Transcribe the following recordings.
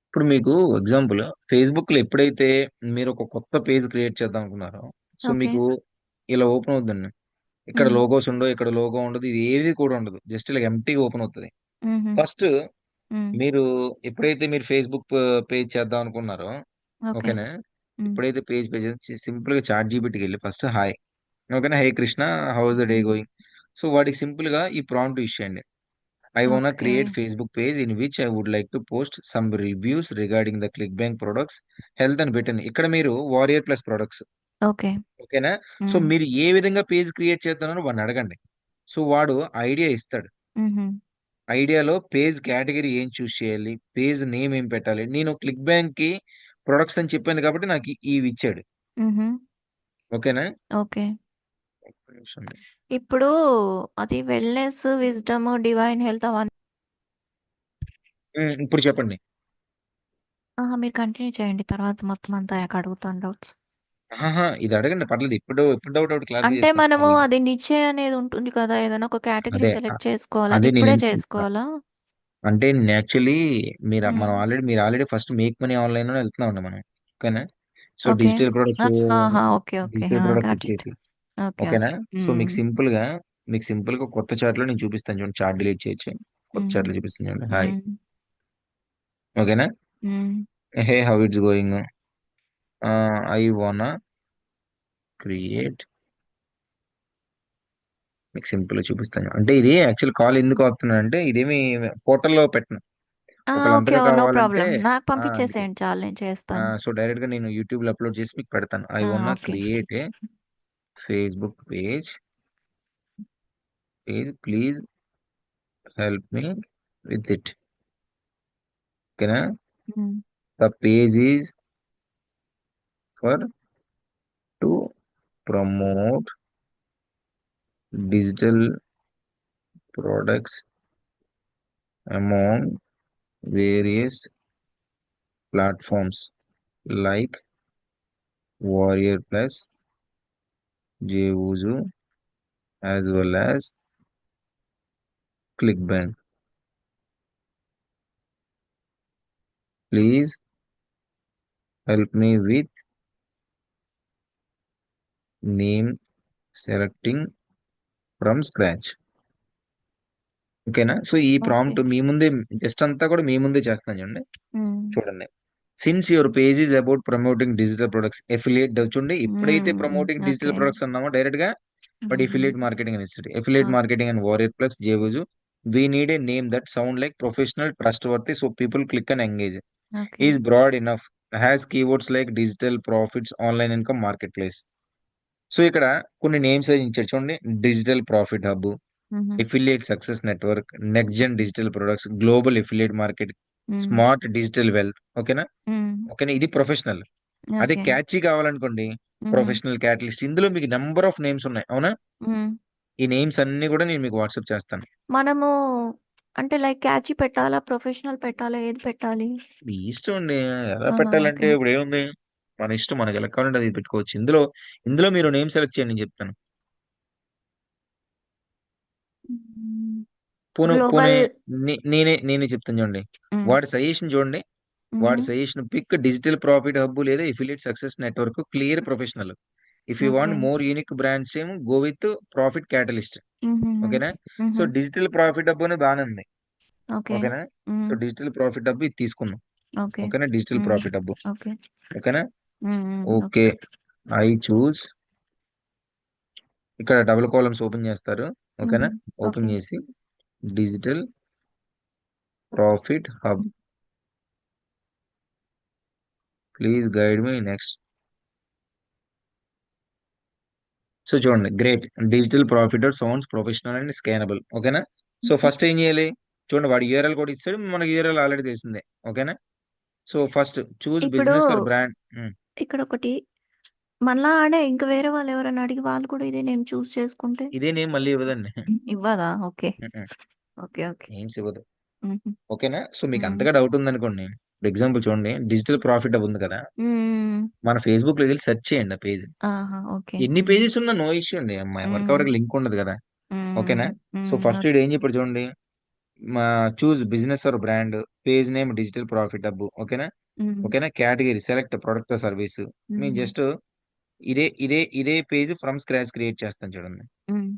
ఇప్పుడు మీకు ఎగ్జాంపుల్ ఫేస్‌బుక్‌లో ఎప్పుడైతే మీరు ఒక కొత్త పేజ్ క్రియేట్ చేద్దాం అనుకున్నారో, సో, ఓకే. మీకు ఇలా ఓపెన్ అవుద్దండి. ఇక్కడ హ్మ్. లోగోస్ ఉండవు. ఇక్కడ లోగో ఉండదు. ఇది ఏది కూడా ఉండదు. జస్ట్ ఇలా ఎంప్టీగా ఓపెన్ అవుతది. హుహు. ఫస్ట్ హ్మ్. మీరు ఎప్పుడైతే మీరు ఫేస్‌బుక్ పేజ్ చేద్దాం అనుకున్నారో, ఓకే. ఓకేనా? హ్మ్. ఎప్పుడైతే పేజ్ సింపుల్‌గా చాట్‌జీపీటీకెళ్ళి ఫస్ట్ హాయ్, ఓకేనా? Hey Krishna how is the day hmm. Going? So, వాడికి సింపుల్‌గా ఈ ప్రాంప్ట్ ఇచ్చేయండి. I wanna okay. create Facebook page in which I would like to post some reviews regarding the ClickBank products, health and veterinary. ఇక్కడ మీరు warrior plus products. Okay. ఓకేనా? So, హ్మ్. మీరు ఏ విధంగా పేజ్ క్రియేట్ చేస్తున్నారో వాడిని అడగండి. సో, వాడు ఐడియా ఇస్తాడు. హుహు. ఐడియాలో పేజ్ కేటగరీ ఏం చూజ్ చేయాలి? పేజ్ నేమ్ ఏం పెట్టాలి? నేను క్లిక్ బ్యాంక్‌కి ప్రొడక్ట్స్ అని చెప్పాను కాబట్టి నాకు ఇవిచ్చాడు. హుహు. ఓకేనా? ఓకే. ఒక్క నిమిషం. ఇప్పుడు అది వెల్‌నెస్, విజ్డమ్, డివైన్ హెల్త్ అవన్నీ ఇప్పుడు చెప్పండి. అహా! మీరు కంటిన్యూ చేయండి. తర్వాత మొత్తం అంతా అయ్యాక అడుగుతాను డౌట్స్. ఆహాహా! ఇది అడగండి పర్లేదు. ఎప్పుడు డౌట్ అప్పుడు క్లారిఫై అంటే చేసుకుందాం. మనము అది నిche అనేది ఉంటుంది కదా! ఏదైనా ఒక కేటగరీ అదే. సెలెక్ట్ చేసుకోవాలా? అది అదే ఇప్పుడే నేనెందుకు చేసుకోవాలా? అంటే నేను యాక్చువల్లీ హ్మ్. మీరు ఆల్రెడీ ఫస్ట్ మేక్ మనీ ఆన్‌లైన్‌లోనే ఎళ్తున్నామండి మనం. ఓకేనా? So, okay. ఆహాహా! ఓకే. ఓకే. డిజిటల్ ఆ! Products got it. ఇచ్చేసి ఓకే. ఓకేనా? ఓకే. సో, హ్మ్. మీకు సింపుల్‌గా కొత్త చాట్‌లో నేను చూపిస్తాను చూడండి. చాట్ డిలీట్ చేయొచ్చు. కొత్త హ్మ్. చాట్‌లో చూపిస్తాను చూడండి. హాయ్. హ్మ్. ఓకేనా? హ్మ్. Hey how it's going? I wanna create మీకు సింపుల్‌గా చూపిస్తాను. అంటే ఇది యాక్చువల్ కాల్ ఎందుకు ఆపుతున్నానంటే ఇదేమి పోర్టల్‌లో పెట్టను. ఆ! ఓకే. ఒకళ్ళంతగా ఓహ్! నో కావాలంటే ప్రాబ్లమ్. నాకు అందుకే. పంపించేసేయండి చాలు నేను చేస్తాను. సో, డైరెక్ట్‌గా నేను యూట్యూబ్‌లో అప్‌లోడ్ చేసి మీకు పెడతాను. I ah! Wanna okay. Create a Facebook page please help me with it. ఓకేనా? Hmm. The page is for to promote digital products among various platforms like Warrior Plus, JVZoo as well as ClickBank. Please help me with name selecting from scratch. ఓకేనా? So, ఈ okay. Prompt మీ ముందే just అంతా కూడా మీ ముందే చేస్తున్నాను చూడండి. Hmm. చూడండి. Since your page is about promoting digital products affiliate చూడండి. ఎప్పుడైతే hmm. Promoting okay. Digital products అన్నామో డైరెక్ట్‌గా వాడు హ్మ్. ఎఫిలియేట్ మార్కెటింగ్ అని ఇస్తాడు. Affiliate okay. Marketing and Warrior Plus జేబుజు we need a name that sound like professional, trustworthy so people click and engage. Okay. Is broad enough. Has keywords like digital profits, online income, marketplace. So, ఇక్కడ కొన్ని names అయి ఇచ్చాడు చూడండి. Digital profit hub, హుహు. Affiliate success network, next gen digital products, global affiliate market, hmm. Smart digital wealth. ఓకేనా? Hmm. ఓకేనా? ఇది professional. అదే ఓకే. క్యాచీ కావాలనుకోండి, హుహు. ప్రొఫెషనల్, క్యాటలిస్ట్ ఇందులో మీకు నంబర్ ఆఫ్ నేమ్స్ ఉన్నాయి. అవునా? హ్మ్. ఈ నేమ్స్ అన్నీ గూడా నేను మీకు వాట్సాప్ చేస్తాను. మనము అంటే లైక్ క్యాచీ పెట్టాలా? ప్రొఫెషనల్ పెట్టాలా? ఏది పెట్టాలి? మీ ఇష్టం అండి. ఎలా ఆహా! పెట్టాలంటే ఓకే. ఇప్పుడేముంది? మన ఇష్టం. మనకెలా కావాలంటే అది పెట్టుకోవచ్చు. ఇందులో మీరు నేమ్ సెలెక్ట్ చేయండి నేను చెప్తాను. హ్మ్. పోనీ గ్లోబల్ నేనే చెప్తాను చూడండి. హ్మ్. వాడి సజెషన్ చూడండి. హుహు. వాడి suggestion pick digital profit hub లేదా affiliate success network clear professional. If you okay. Want more unique brands ఏమో గో విత్ ప్రాఫిట్ క్యాటలిస్ట్. హుహుహు. ఓకేనా? సో, హుహు. డిజిటల్ ప్రాఫిట్ హబ్ అనేది బానే ఉంది. ఓకే. ఓకేనా? సో, హ్మ్. డిజిటల్ ప్రాఫిట్ హబ్ ఇది తీసుకుందాం. ఓకే. ఓకేనా? Digital hmm. Profit hub. Okay. ఓకేనా? హ్మ్. హ్మ్. ఓకే. ఓకే. ఐ చూస్ ఇక్కడ డబుల్ కాలమ్స్ ఓపెన్ చేస్తారు. ఓకేనా? హ్మ్. ఓకే. ఓపెన్ చేసి digital profit hub please guide me next. So, చూడండి great. Digital profiter sounds professional and scannable. ఓకేనా? So, హుహు. First ఏం చేయాలి? చూడండి వాడు యూఆర్ఎల్ కూడా ఇచ్చాడు. మనకి యూఆర్ఎల్ ఆల్రెడీ తెలిసిందే. ఓకేనా? సో, ఫస్ట్ చూస్ ఇప్పుడు బిజినెస్ ఆర్ బ్రాండ్. ఇక్కడొకటి మనలా ఆడే ఇంక వేరే వాళ్ళెవరైనా అడిగి వాళ్ళు కూడా ఇదే నేమ్ చూజ్ చేసుకుంటే? ఇదే నేమ్ మళ్ళీ ఇవ్వదండి. ఇవ్వదా? ఓకే. హుహు. ఓకే. ఓకే. నేమ్స్ ఇవ్వదు. హుహు. ఓకేనా? సో, మీకు హ్మ్. అంతగా డౌట్ ఉందనుకోండి. ఇప్పుడు ఎగ్జాంపుల్ చూడండి. డిజిటల్ ప్రాఫిట్ హబ్ ఉంది కదా! హ్మ్. మన ఫేస్‌బుక్‌లోకి వెళ్లి సెర్చ్ చేయండి ఆ పేజ్. ఆహా! ఓకే. ఎన్ని హ్మ్. పేజెస్ ఉన్నా నో ఇష్యూ అండి. హ్మ్. ఎవరికెవరికి లింక్ ఉండదు కదా! హ్మ్. ఓకేనా? సో, హ్మ్. First okay. ఈడేం చెప్పాడు చూడండి. Choose business are brand, page name digital profit hub. ఓకేనా? హ్మ్. ఓకేనా? Category select product service. నేను హ్మ్. జస్ట్ ఇదే పేజ్ ఫ్రమ్ స్క్రాచ్ క్రియేట్ చేస్తాను చూడండి. హ్మ్.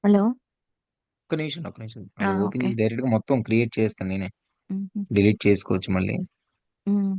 హలో! ఒక్క నిమిషం. ఆ! అది ఓపెన్ ఓకే. చేసి డైరెక్ట్‌గా మొత్తం క్రియేట్ చేస్తాను నేనే. హుహు. డిలీట్ చేసుకోవచ్చు మళ్ళీ. హ్మ్.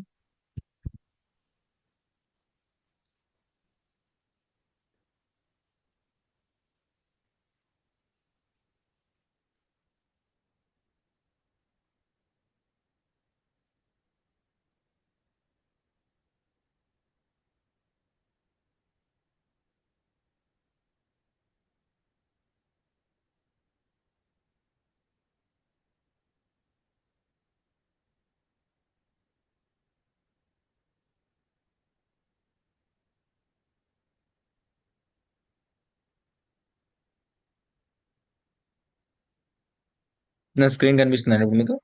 నా స్క్రీన్ కనిపిస్తుందండి ఇప్పుడు మీకు?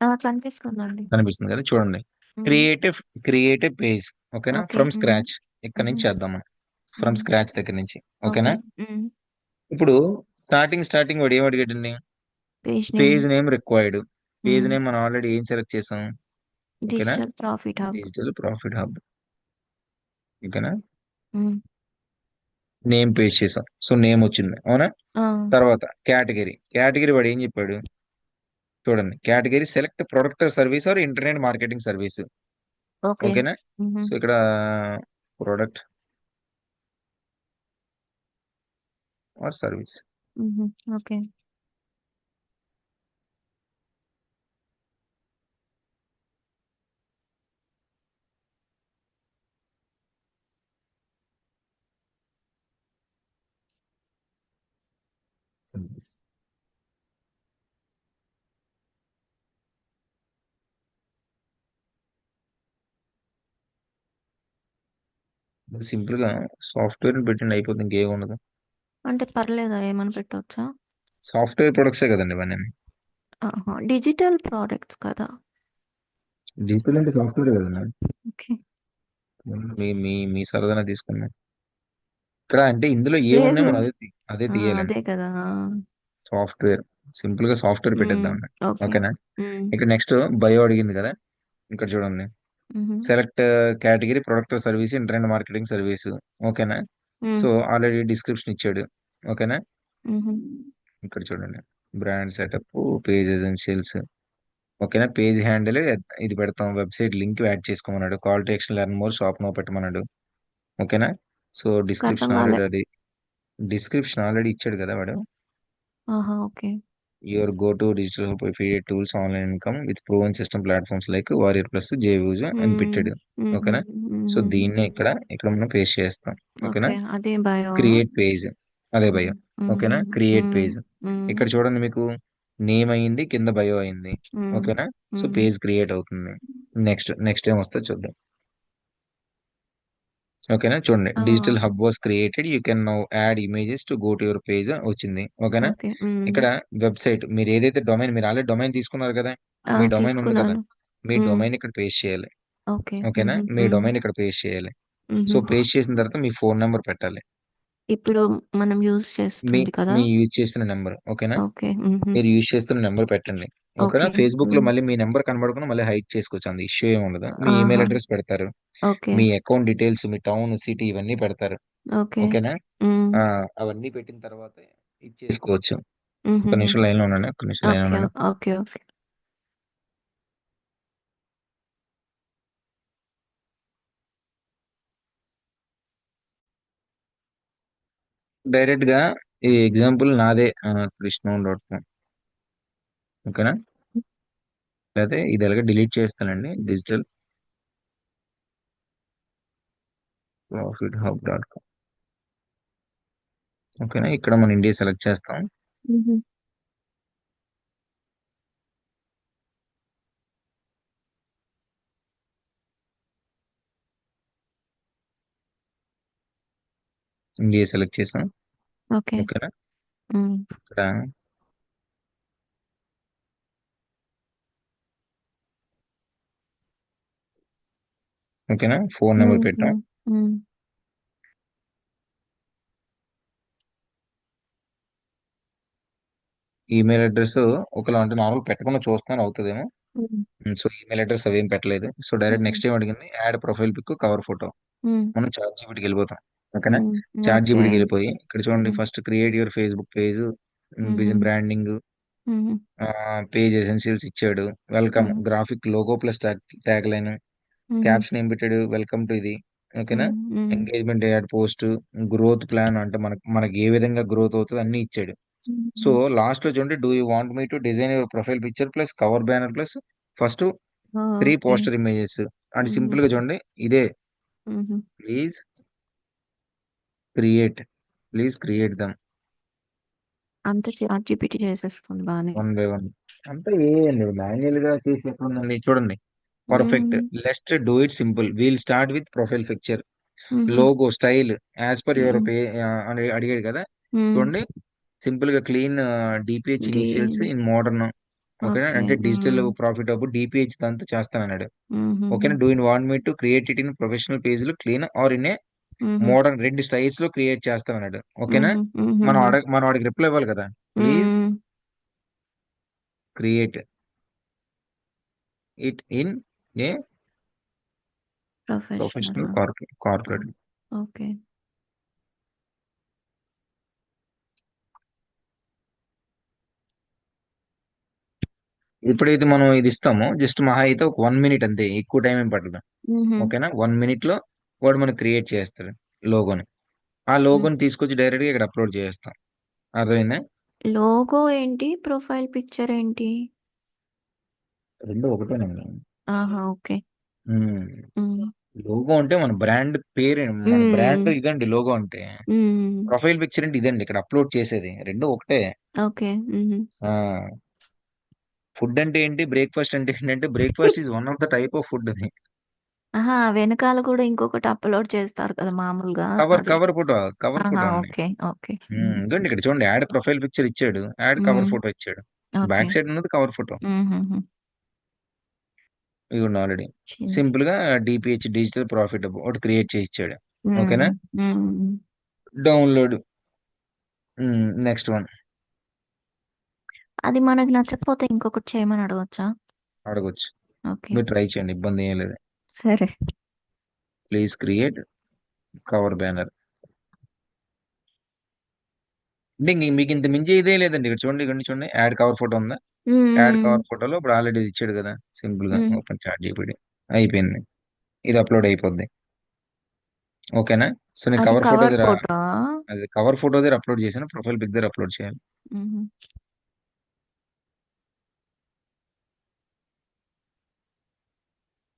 ఆ! కనిపిస్తుందండి. కనిపిస్తుంది కదా! చూడండి. హ్మ్. Creative creative page. ఓకేనా? ఓకే. ఫ్రమ్ హ్మ్. స్క్రాచ్ ఇక్కడి హుహు. నుంచి చేద్దాం మనం. ఫ్రమ్ హ్మ్. స్క్రాచ్ దగ్గర నుంచి. ఓకే. ఓకేనా? హ్మ్. ఇప్పుడు స్టార్టింగ్ వాడు ఏం అడిగాడండి? Page name. Page name required. Page hmm. Name మనం ఆల్రెడీ ఏం సెలెక్ట్ చేసాం? ఓకేనా? Digital profit hub. Digital profit hub. ఓకేనా? హ్మ్. నేమ్ పేస్ట్ చేసాం. సో నేమ్ వచ్చింది. అవునా? ఆ! తర్వాత కేటగిరీ వాడు ఏం చెప్పాడు? చూడండి. Category select product or service or internet marketing service. Okay. ఓకేనా? హుహు. సో ఇక్కడ ప్రొడక్ట్ ఆర్ సర్వీస్. హుహు. ఓకే. సర్వీస్. సింపుల్‌గా సాఫ్ట్‌వేర్‌ని పెట్టండి అయిపోద్ది. ఇంకేముండదు. అంటే పర్లేదా? ఏమన్నా పెట్టొచ్చా? సాఫ్ట్‌వేర్ ప్రొడక్ట్సే కదండీ ఇవన్నీని. ఆహా! డిజిటల్ ప్రొడక్ట్స్ కదా! డిజిటల్ అంటే సాఫ్ట్‌వేరే కదండీ. ఓకే. మీ మీ మీ సరదాన తీసుకున్నాం. ఇక్కడ అంటే ఇందులో లేదు. ఏమున్నాయో మనం అదే ఆ! తీయాలండి. అదే కదా! ఆ! సాఫ్ట్‌వేర్. సింపుల్‌గా సాఫ్ట్‌వేర్ హ్మ్. పెట్టేద్దామండి. ఓకే. ఓకేనా? హ్మ్. ఇక్కడ నెక్స్ట్ బయో అడిగింది కదా! ఇక్కడ చూడండి. హుహు. Select category product service internet marketing service. ఓకేనా? హ్మ్. సో ఆల్రెడీ డిస్క్రిప్షన్ ఇచ్చాడు. ఓకేనా? హుహు. ఇక్కడ చూడండి. Brand setup, page essentials. ఓకేనా? పేజ్ హ్యాండిల్ ఇది పెడతాం. వెబ్‌సైట్ లింక్ యాడ్ చేసుకోమన్నాడు. Call to action learn more shop now పెట్టమన్నాడు. ఓకేనా? సో నాకర్థం కాలే. డిస్క్రిప్షన్ ఆల్రెడీ ఇచ్చాడు కదా వాడు. ఆహా! Okay. Your go to digital hub feed tools online income with proven system platforms like Warrior Plus, JVZoo అని హ్మ్. పెట్టాడు. హుహు. ఓకేనా? సో హుహు. దీన్నే ఇక్కడ మనం పేస్ట్ చేస్తాం. ఓకేనా? ఓకే. అదే బయోనా? Create page. అదే హ్మ్. బయో. హుహు. ఓకేనా? క్రియేట్ హ్మ్. పేజ్. హ్మ్. ఇక్కడ చూడండి మీకు నేమ్ అయింది. కింద బయో అయింది. హ్మ్. ఓకేనా? సో హ్మ్. పేజ్ క్రియేట్ అవుతుంది. నెక్స్ట్ ఏమొస్తదో చూద్దాం. ఓకేనా? చూడండి. ఆ! Digital hub was created. You can now add images to go to your page వచ్చింది. ఓకేనా? ఓకే. హ్మ్. ఇక్కడ వెబ్‌సైట్ మీరు ఆల్రెడీ డొమైన్ తీసుకున్నారు కదా! ఆ! మీ డొమైన్ ఉంది కదా! తీసుకున్నాను. మీ హ్మ్. డొమైన్ ఇక్కడ పేస్ట్ చేయాలి. ఓకే. ఓకేనా? హుహు. మీ హ్మ్. డొమైన్ ఇక్కడ పేస్ట్ చేయాలి. సో హుహు. పేస్ట్ చేసిన తర్వాత మీ ఫోన్ నంబర్ పెట్టాలి. ఇప్పుడు మనం యూజ్ మీ చేస్తుంది కదా! మీ యూజ్ చేస్తున్న నంబర్. ఓకేనా? ఓకే. హుహు. మీరు యూజ్ చేస్తున్న నంబర్ పెట్టండి. ఓకేనా? ఓకే. ఫేస్‌బుక్‌లో హ్మ్. మళ్ళీ మీ నంబర్ కనపడకుండా మళ్ళీ హైడ్ చేసుకోవచ్చు. అంత ఇష్యూ ఏమి ఉండదు. మీ ఆహా! ఇమెయిల్ అడ్రెస్ పెడతారు. ఓకే. మీ అకౌంట్ డీటెయిల్స్, మీ టౌన్, సిటీ ఇవన్నీ పెడతారు. ఓకే. ఓకేనా? హ్మ్. ఆ! అవన్నీ పెట్టిన తర్వాత ఇచ్చేసుకోవచ్చు. ఒక్క హుహుహు. నిమిషం లైన్‌లో ఉండండి. ఒక్క నిమిషం లైన్‌లో ఓకే. ఉండండి. ఓకే. ఓకే. డైరెక్ట్‌గా ఈ ఎగ్జాంపుల్ నాదే కృష్ణం.కామ్. ఓకేనా? లేతే ఇది ఎలాగో డిలీట్ చేస్తానండి. Digital profit hub com. ఓకేనా? ఇక్కడ మన ఇండియా సెలెక్ట్ చేస్తాం. హుహు. ఇండియా సెలెక్ట్ చేసాం. ఓకే. ఓకేనా. హ్మ్. ఇక్కడ ఓకేనా, ఫోన్ నెంబర్ హ్మ్. పెట్టాం. హ్మ్. హ్మ్. ఈమెయిల్ అడ్రస్ ఒకలా అంటే నార్మల్ పెట్టకుండా చూస్తున్నాను అవుతుందేమో. హ్మ్. సో ఈమెయిల్ అడ్రస్ అవేం పెట్టలేదు. సో డైరెక్ట్ హుహు. నెక్స్ట్ ఏం అడిగింది, add profile pic cover photo. హ్మ్. మనం చాట్ జీపీటీకి వెళ్ళిపోతాం. ఓకేనా. హ్మ్. Chat okay. జీపీటీకి వెళ్ళిపోయి ఇక్కడ చూడండి, హ్మ్. First create your Facebook page, హుహు. విజన్ బ్రాండింగ్, హుహు. పేజ్ ఎసెన్షియల్స్ ఇచ్చాడు. వెల్కమ్ హ్మ్. Graphic logo plus tag line, హుహు. క్యాప్షన్ ఏం పెట్టాడు, వెల్కమ్ టు ఇది. ఓకేనా. హ్మ్. హ్మ్. Engagement add post, growth plan అంటే మనకి ఏ విధంగా గ్రోత్ అవుతుంది అన్ని ఇచ్చాడు. సో హుహు. లాస్ట్ లో చూడండి, do you want me to design your profile picture plus cover banner plus first ఆ! 3 ఓకే. Poster images. అండ్ హుహు. సింపుల్ గా చూడండి, ఇదే. హుహు. ప్లీజ్ క్రియేట్, ప్లీజ్ క్రియేట్ దమ్ అంతా చాట్‌జీపీటీ చేసేస్తుంది బానే. One by one. అంతా ఏ అండి మాన్యువల్ గా చేసి ఎక్కడ ఉందండి, చూడండి. Perfect. Hmm. Let's do it simple. We'll start with profile picture, హుహు. Logo style as per your hmm. Pay అని అడిగాడు కదా. హ్మ్. చూడండి, సింపుల్ గా క్లీన్ డిపిహెచ్ ఇది ఇనిషియల్స్ ఇన్ మోడర్న్. ఓకేనా, ఓకే. అంటే డిజిటల్ హ్మ్. ప్రాఫిట్ అప్పుడు డిపిహెచ్ దాంతో చేస్తానన్నాడు. హుహుహు. ఓకేనా. Do in want me to create it in professional page లో క్లీన్ ఆర్ ఇన్ ఏ హుహు. మోడర్న్, రెండు స్టైల్స్ లో క్రియేట్ చేస్తానన్నాడు. ఓకేనా. హుహు. హుహుహు. మనం వాడికి రిప్లై ఇవ్వాలి కదా. Please hmm. Create it in a professional ప్రొఫెషనలా? ఆ! కార్పొరేట్. ఓకే. ఎప్పుడైతే మనం ఇది ఇస్తామో జస్ట్ మహా అయితే ఒక 1 మినిట్ అంతే, ఎక్కువ టైం ఏం పట్టదు. హుహు. ఓకేనా. 1 మినిట్ లో వాడు మనకి క్రియేట్ చేస్తాడు లోగోని. ఆ హ్మ్. లోగోని తీసుకొచ్చి డైరెక్ట్ గా ఇక్కడ అప్లోడ్ చేస్తాం. అర్థమైందా. లోగో ఏంటి? ప్రొఫైల్ పిక్చర్ ఏంటి? రెండు ఒకటేనండి. ఆహా! ఓకే. హ్మ్. లోగో అంటే మన బ్రాండ్ పేరు, మన హ్మ్. బ్రాండ్ ఇదండి లోగో అంటే. హ్మ్. ప్రొఫైల్ పిక్చర్ అంటే ఇదండి ఇక్కడ అప్లోడ్ చేసేది, రెండు ఒకటే. ఓకే. హుహు. ఆ ఫుడ్ అంటే ఏంటి, బ్రేక్ఫాస్ట్ అంటే ఏంటంటే, breakfast is one of the type of food అది. ఆహా! వెనకాల కూడా ఇంకొకటి అప్‌లోడ్ చేస్తారు కదా! మామూలుగా కవర్ అది. కవర్ ఫోటో, కవర్ ఆహా! ఫోటో అండి. ఓకే. ఓకే. హ్మ్. ఇదిగోండి ఇక్కడ చూడండి, యాడ్ ప్రొఫైల్ పిక్చర్ ఇచ్చాడు, యాడ్ కవర్ హ్మ్. ఫోటో ఇచ్చాడు. ఓకే. బ్యాక్ సైడ్ ఉన్నది కవర్ ఫోటో. హుహుహు. ఇదిగోండి ఆల్రెడీ చింది. సింపుల్ గా డిపిహెచ్ డిజిటల్ ప్రాఫిట్ ఒకటి క్రియేట్ చేసి ఇచ్చాడు. హ్మ్. ఓకేనా. హ్మ్. డౌన్లోడ్. నెక్స్ట్ వన్ అది మనకి నచ్చకపోతే ఇంకొకటి చేయమని అడగొచ్చా? అడగొచ్చు. ఓకే. మీరు ట్రై చేయండి, ఇబ్బంది ఏం లేదు. సరే. Please create cover banner. అంటే మీకు ఇంత మించి ఇదే లేదండి. ఇక్కడ చూడండి, ఇక్కడ చూడండి, యాడ్ కవర్ ఫోటో ఉందా. యాడ్ హ్మ్. కవర్ ఫోటోలో ఇప్పుడు ఆల్రెడీ ఇచ్చాడు కదా. సింపుల్ గా హ్మ్. ఓపెన్ చాట్ జీపీటీ అయిపోయింది. ఇది అప్లోడ్ అయిపోద్ది. ఓకేనా. సో నేను అది కవర్ ఫోటో కవర్ దగ్గర, ఫోటో? అది కవర్ ఫోటో దగ్గర అప్లోడ్ చేశాను, ప్రొఫైల్ పిక్ దగ్గర అప్లోడ్ చేయాలి. హుహు.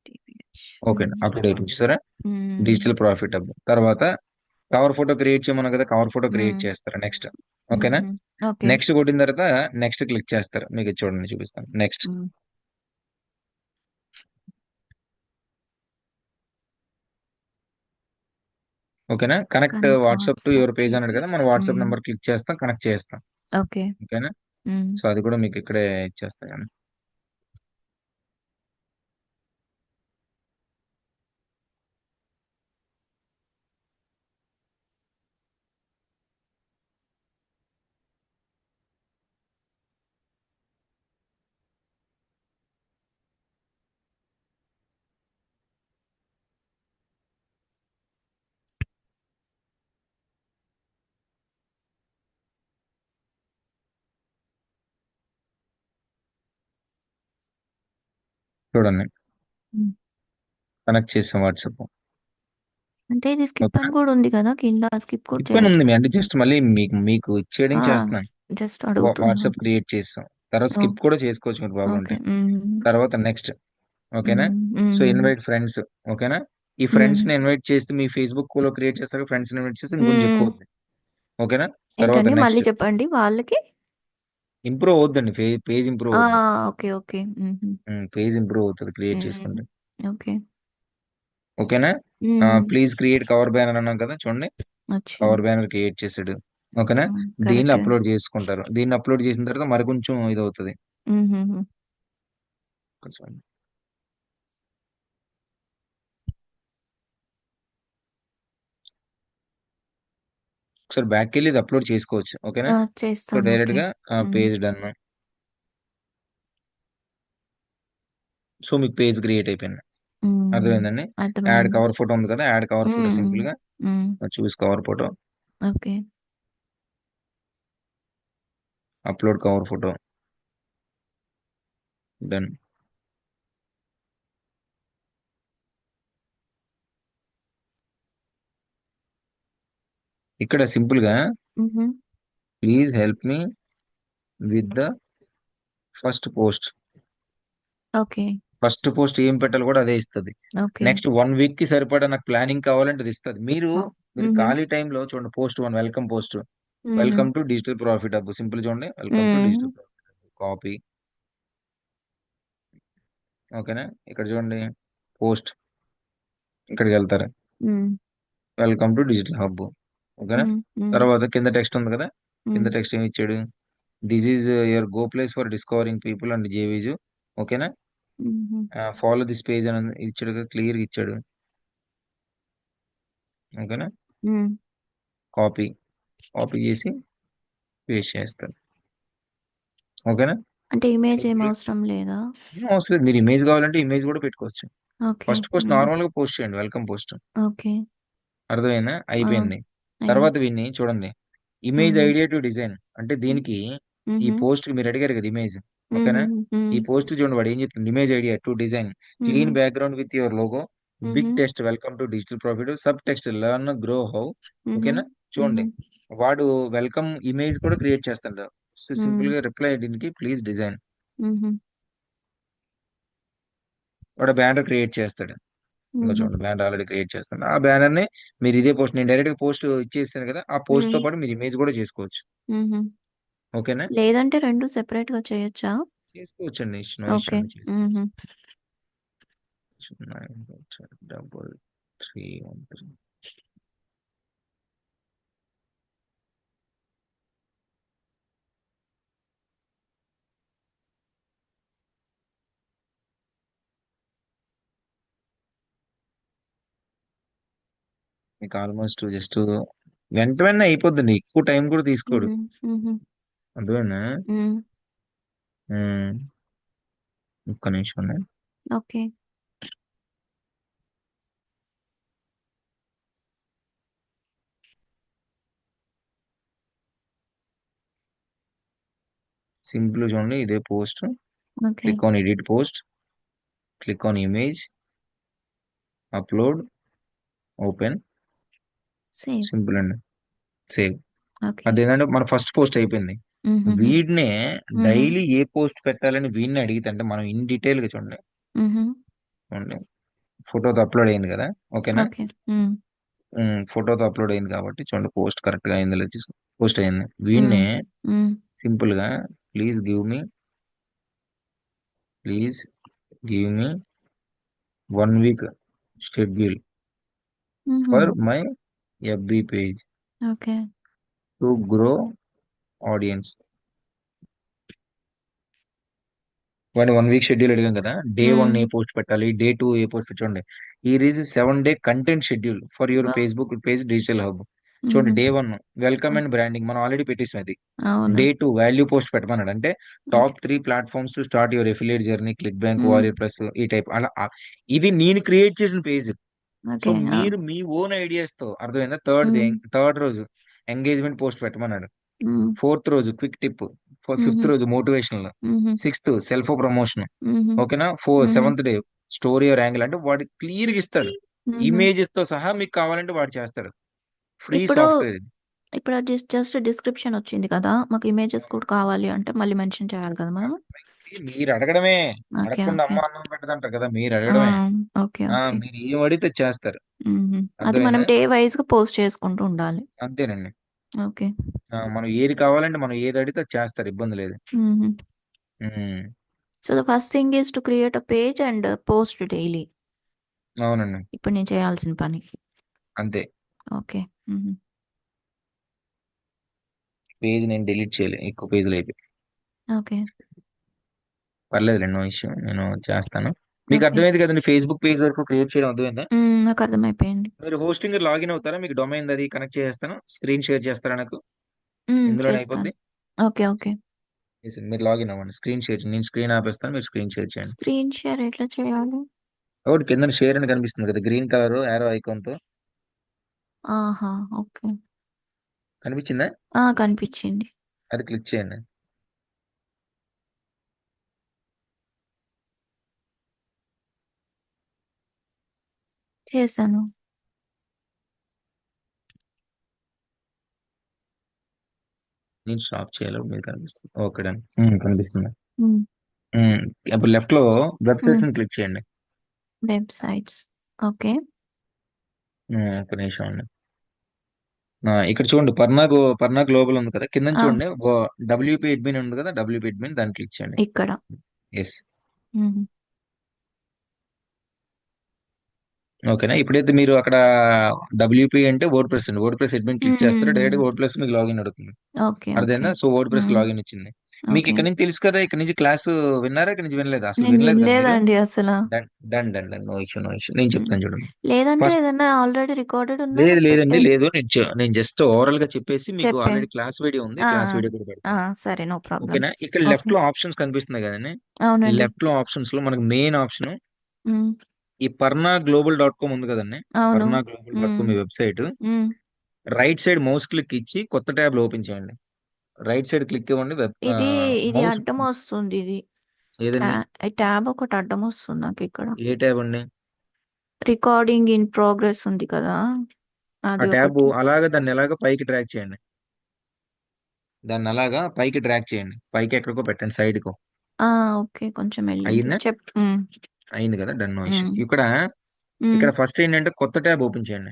టీపీహెచ్. ఓకే, హ్మ్. అప్లోడ్ అయిపోయింది చూసారా. హ్మ్. డిజిటల్ ప్రాఫిట్ హబ్ తర్వాత కవర్ ఫోటో క్రియేట్ చేయమన్నా కదా, కవర్ ఫోటో క్రియేట్ హ్మ్. చేస్తారు నెక్స్ట్. ఓకేనా. హుహు. ఓకే. నెక్స్ట్ కొట్టిన తర్వాత నెక్స్ట్ క్లిక్ చేస్తారు. మీకు ఇది చూడండి చూపిస్తాను. నెక్స్ట్. హ్మ్. ఓకేనా. Connect connect WhatsApp to your వాట్సాప్‌కి పేజ్ అన్నాడు కదా, పేజ్. మన వాట్సాప్ హ్మ్. నెంబర్ క్లిక్ చేస్తాం, కనెక్ట్ చేస్తాం. ఓకే. ఓకేనా. హ్మ్. సో అది కూడా మీకు ఇక్కడే ఇచ్చేస్తాను. చూడండి, హ్మ్. కనెక్ట్ చేసాం వాట్సాప్. అంటే ఇది స్కిప్ ఓకేనా. అని కూడా ఉంది కదా! కింద స్కిప్ కూడా స్కిప్ అని ఉంది చేయొచ్చు. అంటే జస్ట్ మళ్ళీ మీకు మీకు ఆ! ఇచ్చేయడానికి చేస్తున్నాను. జస్ట్ అడుగుతున్నా. వాట్సాప్ క్రియేట్ చేస్తాం. తర్వాత ఓహ్! స్కిప్ కూడా చేసుకోవచ్చు మీరు ప్రాబ్లం ఓకే. ఉంటే. హ్మ్. తర్వాత నెక్స్ట్. ఓకేనా. హ్మ్. సో హ్మ్. Invite friends. ఓకేనా. ఈ ఫ్రెండ్స్ హ్మ్. ని ఇన్వైట్ చేస్తే మీ ఫేస్బుక్ లో క్రియేట్ చేస్తారు, ఫ్రెండ్స్ ని ఇన్వైట్ చేస్తే ఇంకొంచెం హ్మ్. ఎక్కువ అవుతుంది. ఓకేనా. తర్వాత ఏంటండి మళ్ళీ నెక్స్ట్. చెప్పండి వాళ్ళకి? ఇంప్రూవ్ అవుద్దండి, పేజ్ ఇంప్రూవ్ ఆ! అవుద్ది. ఓకే. ఓకే. హుహు. పేజ్ ఇంప్రూవ్ అవుతుంది క్రియేట్ హ్మ్. చేసుకుంటే. ఓకే. ఓకేనా. హ్మ్. ప్లీజ్ క్రియేట్ కవర్ బ్యానర్ అన్నాం కదా చూడండి. అచ్చా! కవర్ బ్యానర్ క్రియేట్ చేసాడు. ఓకేనా? దీన్ని కరెక్టే. అప్లోడ్ చేసుకుంటారు. దీన్ని అప్లోడ్ చేసిన తర్వాత మరి కొంచెం ఇదవుతది. హుహుహు. కొంచెం ఒకసారి బ్యాక్‌కెళ్ళి ఇది అప్లోడ్ చేసుకోవచ్చు. ఓకేనా? ఆ! సో, చేస్తాను. ఓకే. డైరెక్ట్‌గా హ్మ్. Page done. సో, మీకు పేజ్ క్రియేట్ అయిపోయింది. హ్మ్. అర్థమైందండి? యాడ్ అర్థమైంది. కవర్ ఫోటో ఉంది కదా! యాడ్ కవర్ ఫోటో హ్మ్. హ్మ్. సింపుల్‌గా hmm. Choose cover photo, okay. Upload cover photo done. ఇక్కడ సింపుల్‌గా హుహు. Please help me with the first post. Okay. First post ఏం పెట్టాలో కూడా అదే ఇస్తది. ఓకే. నెక్స్ట్ 1 వీక్‌కి సరిపడా నాకు ప్లానింగ్ కావాలంటే అది ఇస్తది. ఆ! మీరు హుహు. ఖాళీ టైమ్‌లో చూడండి పోస్ట్ 1 వెల్కమ్ పోస్ట్. హుహు. Welcome to digital profit hub simple చూడండి. వెల్కమ్ టు హ్మ్. Digital profit hub. కాపీ. ఓకేనా? ఇక్కడ చూడండి పోస్ట్ ఇక్కడికెళ్తారు. హ్మ్. Welcome to digital hub. ఓకేనా? హ్మ్. హ్మ్. తర్వాత కింద టెక్స్ట్ ఉంది కదా! కింద హ్మ్. టెక్స్ట్ ఏమి ఇచ్చాడు? This is your go place for discovering people and JVZoo. ఓకేనా? హుహు. ఫాలో దిస్ పేజ్ అని ఇచ్చాడు కదా! క్లియర్‌గా ఇచ్చాడు. ఓకేనా? హ్మ్. కాపీ. కాపీ చేసి పేస్ట్ చేస్తారు. ఓకేనా? అంటే ఇమేజ్ ఏం సింపుల్. అవసరం లేదా? ఏం అవసరం లేదు. మీరు ఇమేజ్ కావాలంటే ఇమేజ్ కూడా పెట్టుకోవచ్చు. ఓకే. ఫస్ట్ పోస్ట్ హ్మ్. నార్మల్‌గా పోస్ట్ చేయండి. Welcome post. ఓకే. అర్థమైందా? ఆ! అయిపోయింది. అయింది. తర్వాత వీడిని చూడండి. ఇమేజ్ హుహు. ఐడియా టు డిజైన్ అంటే దీనికి ఈ హుహు. పోస్ట్‌కి మీరు అడిగారు కదా! ఇమేజ్. ఓకేనా? హుహుహు. హ్మ్. ఈ పోస్ట్ చూడండి వాడు ఏం చెప్తుంది ఇమేజ్ ఐడియా టు డిజైన్ హుహు. Clean background with your logo హుహు. Big text welcome to digital profit sub text learn grow how. హుహు. ఓకేనా? హుహు. చూడండి. వాడు వెల్కమ్ ఇమేజ్ కూడా క్రియేట్ చేస్తాడు. So, hmm. సింపుల్‌గా రిప్లై దీనికి ప్లీజ్ డిజైన్. హుహు. వాడు బ్యానర్ క్రియేట్ చేస్తాడు. ఇంగో హుహు. చూడండి బ్యానర్ ఆల్రెడీ క్రియేట్ చేస్తాను. ఆ బ్యానర్‌ని మీరు ఇదే పోస్ట్ నేను డైరెక్ట్‌గా పోస్ట్ ఇచ్చేసాను కదా! ఆ హ్మ్. పోస్ట్‌తో పాటు మీరు ఇమేజ్ కూడా చేసుకోవచ్చు. హుహు. ఓకేనా? లేదంటే 2 సెపరేట్‌గా చేయొచ్చా? చేసుకోవచ్చండి. No issue okay. అండి. చేసుకోవచ్చు. హుహు. 931313. మీకు ఆల్మోస్ట్ జస్ట్ వెంట వెంటనే అయిపోద్దండి. ఎక్కువ టైం కూడా తీసుకోడు. హుహు. హుహు. అర్థమైందా? హ్మ్. హ్మ్. ఒక్క నిమిషం అండి. ఓకే. సింపుల్‌గా చూడండి ఇదే post. Okay. Click on edit post. Click on image. Upload. Open. Save. Simple అండి. సేవ్. ఓకే. అదేంటంటే మన ఫస్ట్ పోస్ట్ అయిపోయింది. హుహుహు. వీడినే హుహు. డైలీ ఏ పోస్ట్ పెట్టాలని వీడినే అడిగితే అంటే మనం ఇన్ డీటెయిల్‌గా చూడండి. హుహు. చూడండి. ఫోటోతో అప్‌లోడ్ అయింది కదా! ఓకేనా? ఓకే. హ్మ్. ఫోటోతో అప్‌లోడ్ అయింది కాబట్టి చూడండి పోస్ట్ కరెక్ట్‌గా అయిందో లేదో చూసుకో పోస్ట్ అయింది. హ్మ్. వీడినే హ్మ్. సింపుల్‌గా please give me please give me 1 week schedule హుహు. For my FB page okay. To grow audience. వాడిని 1 వీక్ షెడ్యూల్ అడిగాం కదా! Day 1 hmm. ఏ పోస్ట్ పెట్టాలి? డే 2 ఏ పోస్ట్ చూడండి. Here is 7 day content schedule for your అబ్బా! Facebook page digital hub. చూడండి హుహు. Day 1 welcome hmm. And branding మనం ఆల్రెడీ పెట్టేసాం అది. అవును. Day 2 value post పెట్టమన్నాడు. అంటే okay. Top 3 platforms to start your affiliate journey click bank, హ్మ్. వారియర్ ప్లస్ ఈ టైప్ అలా ఇది నేను క్రియేట్ చేసిన పేజ్. So, okay. ఆ! మీరు మీ ఓన్ ఐడియాస్‌తో అర్థమైందా? థర్డ్‌ది హ్మ్. థర్డ్ రోజు ఎంగేజ్‌మెంట్ పోస్ట్ పెట్టమన్నాడు. హ్మ్. ఫోర్త్ రోజు క్విక్ టిప్. హుహు. ఫిఫ్త్ రోజు మోటివేషనల్. హుహు. Sixth self promotion. హుహు. ఓకేనా? హుహు. Seventh day story or angle అంటే వాడు క్లియర్‌గా ఇస్తాడు. హుహు. ఇమేజెస్‌తో సహా మీకు కావాలంటే వాడు చేస్తాడు. ఫ్రీ ఇప్పుడు, సాఫ్ట్‌వేర్ ఇది. ఇప్పుడు అది జస్ట్ డిస్క్రిప్షన్ వచ్చింది కదా! మాకు ఇమేజెస్ కూడా కావాలి అంటే మళ్ళీ మెన్షన్ చేయాలి కదా మనం? మీరు అడగడమే. ఓకే. అడగకుండా ఓకే. అమ్మ అన్నం పెట్టదంటారు కదా! మీరు ఆ! అడగడమే. ఓకే. ఓకే. మీరు ఏం అడిగితే అది చేస్తారు. హుహు. అది మనం అర్థమైందా? డే వైస్‌గా పోస్ట్ చేసుకుంటూ ఉండాలి. అంతేనండి. ఓకే. మనం ఏది కావాలంటే మనం ఏది అడిగితే అది చేస్తారు. ఇబ్బంది లేదు. హుహు. హ్మ్. So, the first thing is to create a page and post daily. అవునండి. ఇప్పుడు నేను చేయాల్సిన పని. అంతే. ఓకే. హుహు. పేజ్ నేను డిలీట్ చేయలే, ఎక్కువ పేజీలు అయిపోయి. ఓకే. పర్లేదు నో ఇష్యూ, నేను చేస్తాను. మీకు ఓకే. అర్థమైంది కదండి, ఫేస్బుక్ పేజ్ వరకు క్రియేట్ చేయడం అర్థమైందా? నాకు అర్థమైపోయింది. మీరు హోస్టింగ్ లాగిన్ అవుతారా? మీకు డొమైన్ అది కనెక్ట్ చేస్తాను, స్క్రీన్ షేర్ చేస్తారా నాకు? ఇందులోనే చేస్తాను. అయిపోద్ది. ఓకే. ఓకే. Yes, మీరు లాగిన్ అవ్వండి, స్క్రీన్ షేర్, నేను స్క్రీన్ ఆపేస్తాను, మీరు స్క్రీన్ షేర్ చేయండి. స్క్రీన్ షేర్ ఎట్లా చేయాలి? ఒకటి కింద షేర్ అని కనిపిస్తుంది కదా, గ్రీన్ కలర్ యారో ఐకాన్ తో. ఆహా! ఓకే. కనిపించిందా? కనిపించింది. అది క్లిక్ చేయండి. చేశాను. నేను స్టాప్ చేయాలి, మీరు కనిపిస్తుంది. Okay done. కనిపిస్తుంది. హ్మ్. ఉమ్, ఇప్పుడు లెఫ్ట్ లో హ్మ్. వెబ్సైట్స్ ని క్లిక్ చేయండి. వెబ్‌సైట్స్. ఓకే. ఒక నిమిషం అండి. ఇక్కడ చూడండి, పర్నా గ్లోబల్ ఉంది కదా, కింద ఆ! చూడండి, డబ్ల్యూపీ అడ్మిన్ ఉంది కదా, డబ్ల్యూపీ అడ్మిన్ దాన్ని క్లిక్ చేయండి. ఇక్కడ. ఎస్. హుహు. ఓకేనా, ఇప్పుడైతే మీరు అక్కడ డబ్ల్యూపీ అంటే వర్డ్ ప్రెస్ అండి, వర్డ్ ప్రెస్ అడ్మిన్ క్లిక్ చేస్తారు, హ్మ్. డైరెక్ట్ గా వర్డ్ ప్రెస్ మీకు లాగిన్ అడుగుతుంది. ఓకే. ఓకే. అర్థమైందా? సో వర్డ్ ప్రెస్ హ్మ్. లాగిన్ ఇచ్చింది. మీకు ఓకే. ఇక్కడ నుంచి తెలుసు కదా, ఇక్కడ నుంచి క్లాస్ విన్నారా, ఇక్కడ నుంచి వినలేదు, అసలు నేను వినలేదు కదా మీరు? వినలేదండి అసల. Done done done done, no issue no issue, నేను హ్మ్. చెప్తాను చూడండి. లేదంటే ఫస్ట్, ఏదన్నా ఆల్రెడీ రికార్డెడ్ ఉన్నా లేదు లేదండి, పెట్టండి. లేదు, నేను జస్ట్ ఓవరాల్ గా చెప్పేసి, మీకు చెప్పేయండి. ఆల్రెడీ క్లాస్ వీడియో ఉంది, ఆ! క్లాస్ వీడియో కూడా ఆ! పెడతాను. సరే. No problem. ఓకేనా, ఇక్కడ ఓకే. లెఫ్ట్ లో ఆప్షన్స్ కనిపిస్తున్నాయి కదండి. అవునండి. లెఫ్ట్ లో ఆప్షన్స్ లో మనకు మెయిన్ ఆప్షన్ హ్మ్. ఈ పర్నా గ్లోబల్ డాట్ కామ్ ఉంది కదండి. అవును. పర్నా గ్లోబల్ డాట్ హ్మ్. కామ్ మీ వెబ్సైట్. హ్మ్. రైట్ సైడ్ మౌస్ క్లిక్ ఇచ్చి కొత్త ట్యాబ్ ఓపెన్ చేయండి. రైట్ సైడ్ క్లిక్ ఇవ్వండి, ఇది ఇది మౌస్. అడ్డమొస్తుంది ఇది. ట్యా ఏదండి? ఈ ట్యాబ్ ఒకటి అడ్డమొస్తుంది నాకిక్కడ. ఏ ట్యాబ్ అండి? రికార్డింగ్ ఇన్ ప్రోగ్రెస్ ఉంది కదా! ఆ అది ట్యాబ్ ఒకటి. అలాగా, దాన్ని ఎలాగో పైకి డ్రాగ్ చేయండి. దాన్ని అలాగా పైకి డ్రాగ్ చేయండి, పైకి ఎక్కడికో పెట్టండి, సైడ్ కో. ఆ! ఓకే. కొంచెం ఎళ్ళింది. అయిందా? హ్మ్. అయింది కదా, డన్, నో ఇష్యూ. హ్మ్. ఇక్కడ హ్మ్. ఇక్కడ ఫస్ట్ ఏంటంటే కొత్త ట్యాబ్ ఓపెన్ చేయండి.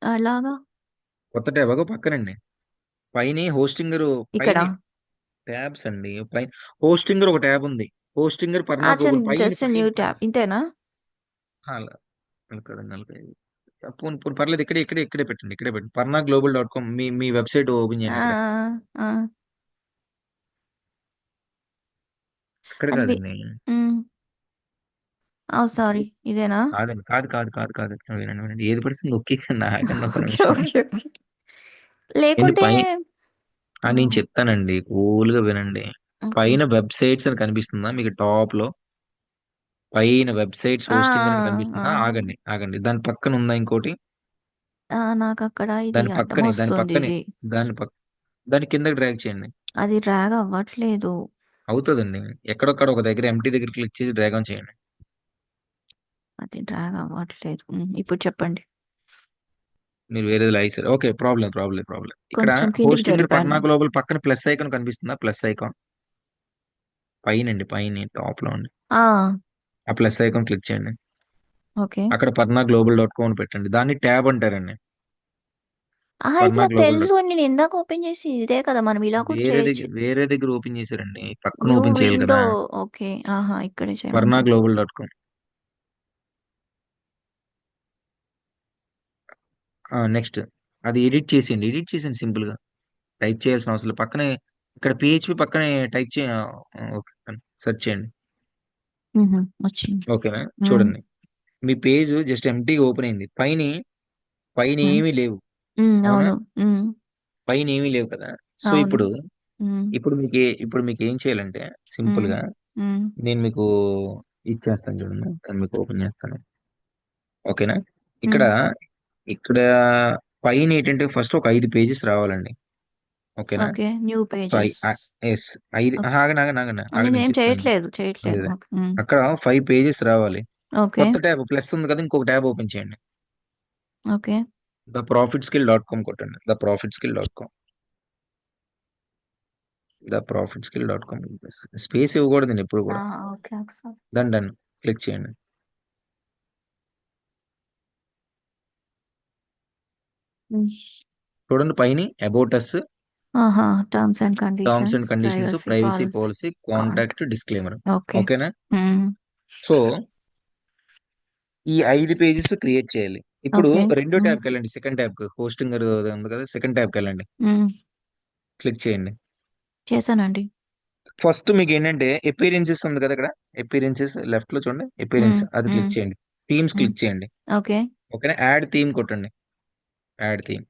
ఎలాగా? కొత్త ట్యాబ్ అగో పక్కనండి, పైన హోస్టింగర్, పైన ఇక్కడ. ట్యాబ్స్ అండి, పైన హోస్టింగర్ ఒక ట్యాబ్ ఉంది. హోస్టింగర్ పర్నా గ్లోబల్ పైన జస్ట్ పైన న్యూ పైన. ట్యాబ్ ఇంతేనా? అలా కదండి, నలభై. పోనీ పోనీ పర్లేదు, ఇక్కడే పెట్టండి, ఇక్కడే పెట్టండి, పర్నా గ్లోబల్ డాట్ కామ్ మీ మీ వెబ్సైట్ ఓపెన్ ఆ! చేయండి ఇక్కడ. ఆ! అక్కడ అది కాదండి. హ్మ్. సారీ. ఇదేనా? కాదండి, కాదు. వినండి వినండి, ఏది పడుతుంది నొక్కికండి, ఆగండి ఒక ఓకే. నిమిషం. ఓకే. ఓకే. ఏంటి లేకుంటే నేను ఆహ్, చెప్తానండి, కూల్గా వినండి. ఓకే. పైన వెబ్సైట్స్ అని కనిపిస్తుందా మీకు టాప్ లో? పైన వెబ్సైట్స్ ఆ! హోస్టింగ్ అని ఆ! కనిపిస్తుందా? ఆ! ఆగండి, దాని పక్కన ఉందా ఇంకోటి? నాకక్కడ ఇది దాని పక్కనే దాని అడ్డమొస్తుంది పక్కనే ఇది. దాని పక్క దాని కిందకి డ్రాగ్ చేయండి. అది డ్రాగ్ అవ్వట్లేదు. అవుతుందండి, ఎక్కడొక్కడ ఒక దగ్గర ఎంటీ దగ్గర క్లిక్ చేసి డ్రాగ్ ఆన్ చేయండి. అది డ్రాగ్ అవ్వట్లేదు. ఇప్పుడు చెప్పండి. మీరు వేరేది లాగేసారు. Okay, problem. ఇక్కడ కొంచెం కిందికి హోస్టింగ్ జరిపాను. పర్నా గ్లోబల్ పక్కన ప్లస్ ఐకాన్ కనిపిస్తుందా? ప్లస్ ఐకాన్ పైనండి, పైన టాప్ లో అండి. ఆ! ఆ ప్లస్ ఐకాన్ క్లిక్ చేయండి. ఓకే. అక్కడ పర్నా గ్లోబల్ డాట్ కామ్ అని పెట్టండి, దాన్ని ట్యాబ్ అంటారండి. ఇది పర్నా నాకు గ్లోబల్ తెలుసు. డాట్ నేను ఇందాక ఓపెన్ చేసి ఇదే కదా! మనం ఇలా కూడా చేయొచ్చు. వేరే దగ్గర ఓపెన్ చేశారండి, పక్కన న్యూ ఓపెన్ చేయాలి విండో. కదా. ఓకే. ఆహా! ఇక్కడే పర్నా చేయమంటారు. Global dot com. నెక్స్ట్ అది ఎడిట్ చేసేయండి సింపుల్ గా, టైప్ చేయాల్సిన అవసరం లేదు. పక్కనే ఇక్కడ పిహెచ్పి పక్కనే టైప్ చే ఓకే, సెర్చ్ చేయండి. వచ్చింది. ఓకేనా, హ్మ్. చూడండి, మీ పేజ్ జస్ట్ ఎంటీగా ఓపెన్ అయింది. పైన పైన హ్మ్. ఏమీ లేవు. అవునా? అవును. హ్మ్. పైన ఏమీ లేవు కదా. సో అవును. ఇప్పుడు హ్మ్. ఇప్పుడు మీకు ఏం చేయాలంటే సింపుల్ హ్మ్. గా, హ్మ్. నేను మీకు ఇచ్చేస్తాను చూడండి, నేను మీకు ఓపెన్ చేస్తాను. ఓకేనా, ఇక్కడ హ్మ్. ఇక్కడ పైన ఏంటంటే ఫస్ట్ ఒక 5 పేజెస్ రావాలండి. ఓకేనా. Okay. New so pages. Yes, ఐదు, ఆగండి, నేను నేనేం చెప్తాను. అదే చేయట్లేదు. అదే. ఓకే. హ్మ్. అక్కడ 5 పేజెస్ రావాలి. ఓకే. కొత్త ట్యాబ్ ప్లస్ ఉంది కదా, ఇంకొక ట్యాబ్ ఓపెన్ చేయండి. ఓకే. ద ప్రాఫిట్ స్కిల్ కొట్టండి, the profit skill dot com. Space ఇవ్వకూడదు నేను ఎప్పుడు కూడా. ఓకే. ఒకసారి. డన్ క్లిక్ చేయండి. హ్మ్. చూడండి పైన అబౌట్ అస్, ఆహా! Terms and terms conditions, and conditions, privacy privacy policy, policy, can't. Contact, disclaimer. Okay. ఓకేనా. హ్మ్. సో ఈ 5 పేజెస్ క్రియేట్ చేయాలి. ఇప్పుడు ఓకే. రెండో హ్మ్. ట్యాబ్కి వెళ్ళండి, సెకండ్ ట్యాబ్, హోస్టింగ్ ఉంది కదా, సెకండ్ ట్యాబ్కి వెళ్ళండి. హ్మ్. క్లిక్ చేయండి. చేశానండి. ఫస్ట్ మీకు ఏంటంటే ఎపీరియన్సెస్ ఉంది కదా ఇక్కడ, ఎపీరియన్సెస్ లెఫ్ట్ లో చూడండి, హ్మ్. ఎపీరియన్స్ అది హ్మ్. క్లిక్ చేయండి. థీమ్స్ హ్మ్. క్లిక్ చేయండి. ఓకే. ఓకేనా, యాడ్ థీమ్ కొట్టండి. యాడ్ థీమ్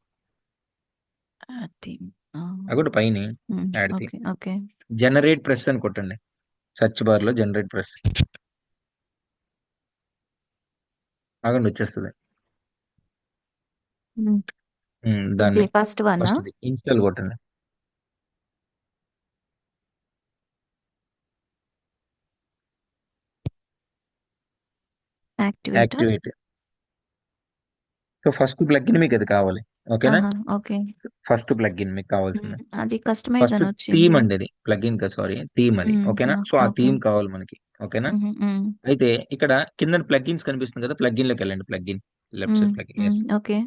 అది. ఆ! అక్కడ పైన హ్మ్. Add theme. Okay. Okay. Generate press అని కొట్టండి. సెర్చ్ బార్ లో జనరేట్ ప్రెస్ అక్కడ వచ్చేస్తుంది. హ్మ్. ఇది దాన్ని ఫస్ట్ వన్నా? ఫస్ట్ ఇన్స్టాల్ కొట్టండి. యాక్టివేటా? యాక్టివేట్. సో ఫస్ట్ ప్లగ్ఇన్ మీకు అది కావాలి. ఓకేనా, ఆహా! ఓకే. ఫస్ట్ ప్లగ్ఇన్ మీకు కావాల్సింది. అది కస్టమైజ్ ఫస్ట్ అని థీమ్ వచ్చింది. అండి, అది ప్లగ్ఇన్ కా, సారీ థీమ్ అది. ఓకేనా, సో ఆ ఓకే. థీమ్ కావాలి మనకి. ఓకేనా, హుహు. హ్మ్. అయితే ఇక్కడ కింద ప్లగ్ఇన్స్ కనిపిస్తుంది కదా, ప్లగ్ఇన్ లోకి వెళ్ళండి. Plugin left side plugin, yes. Okay.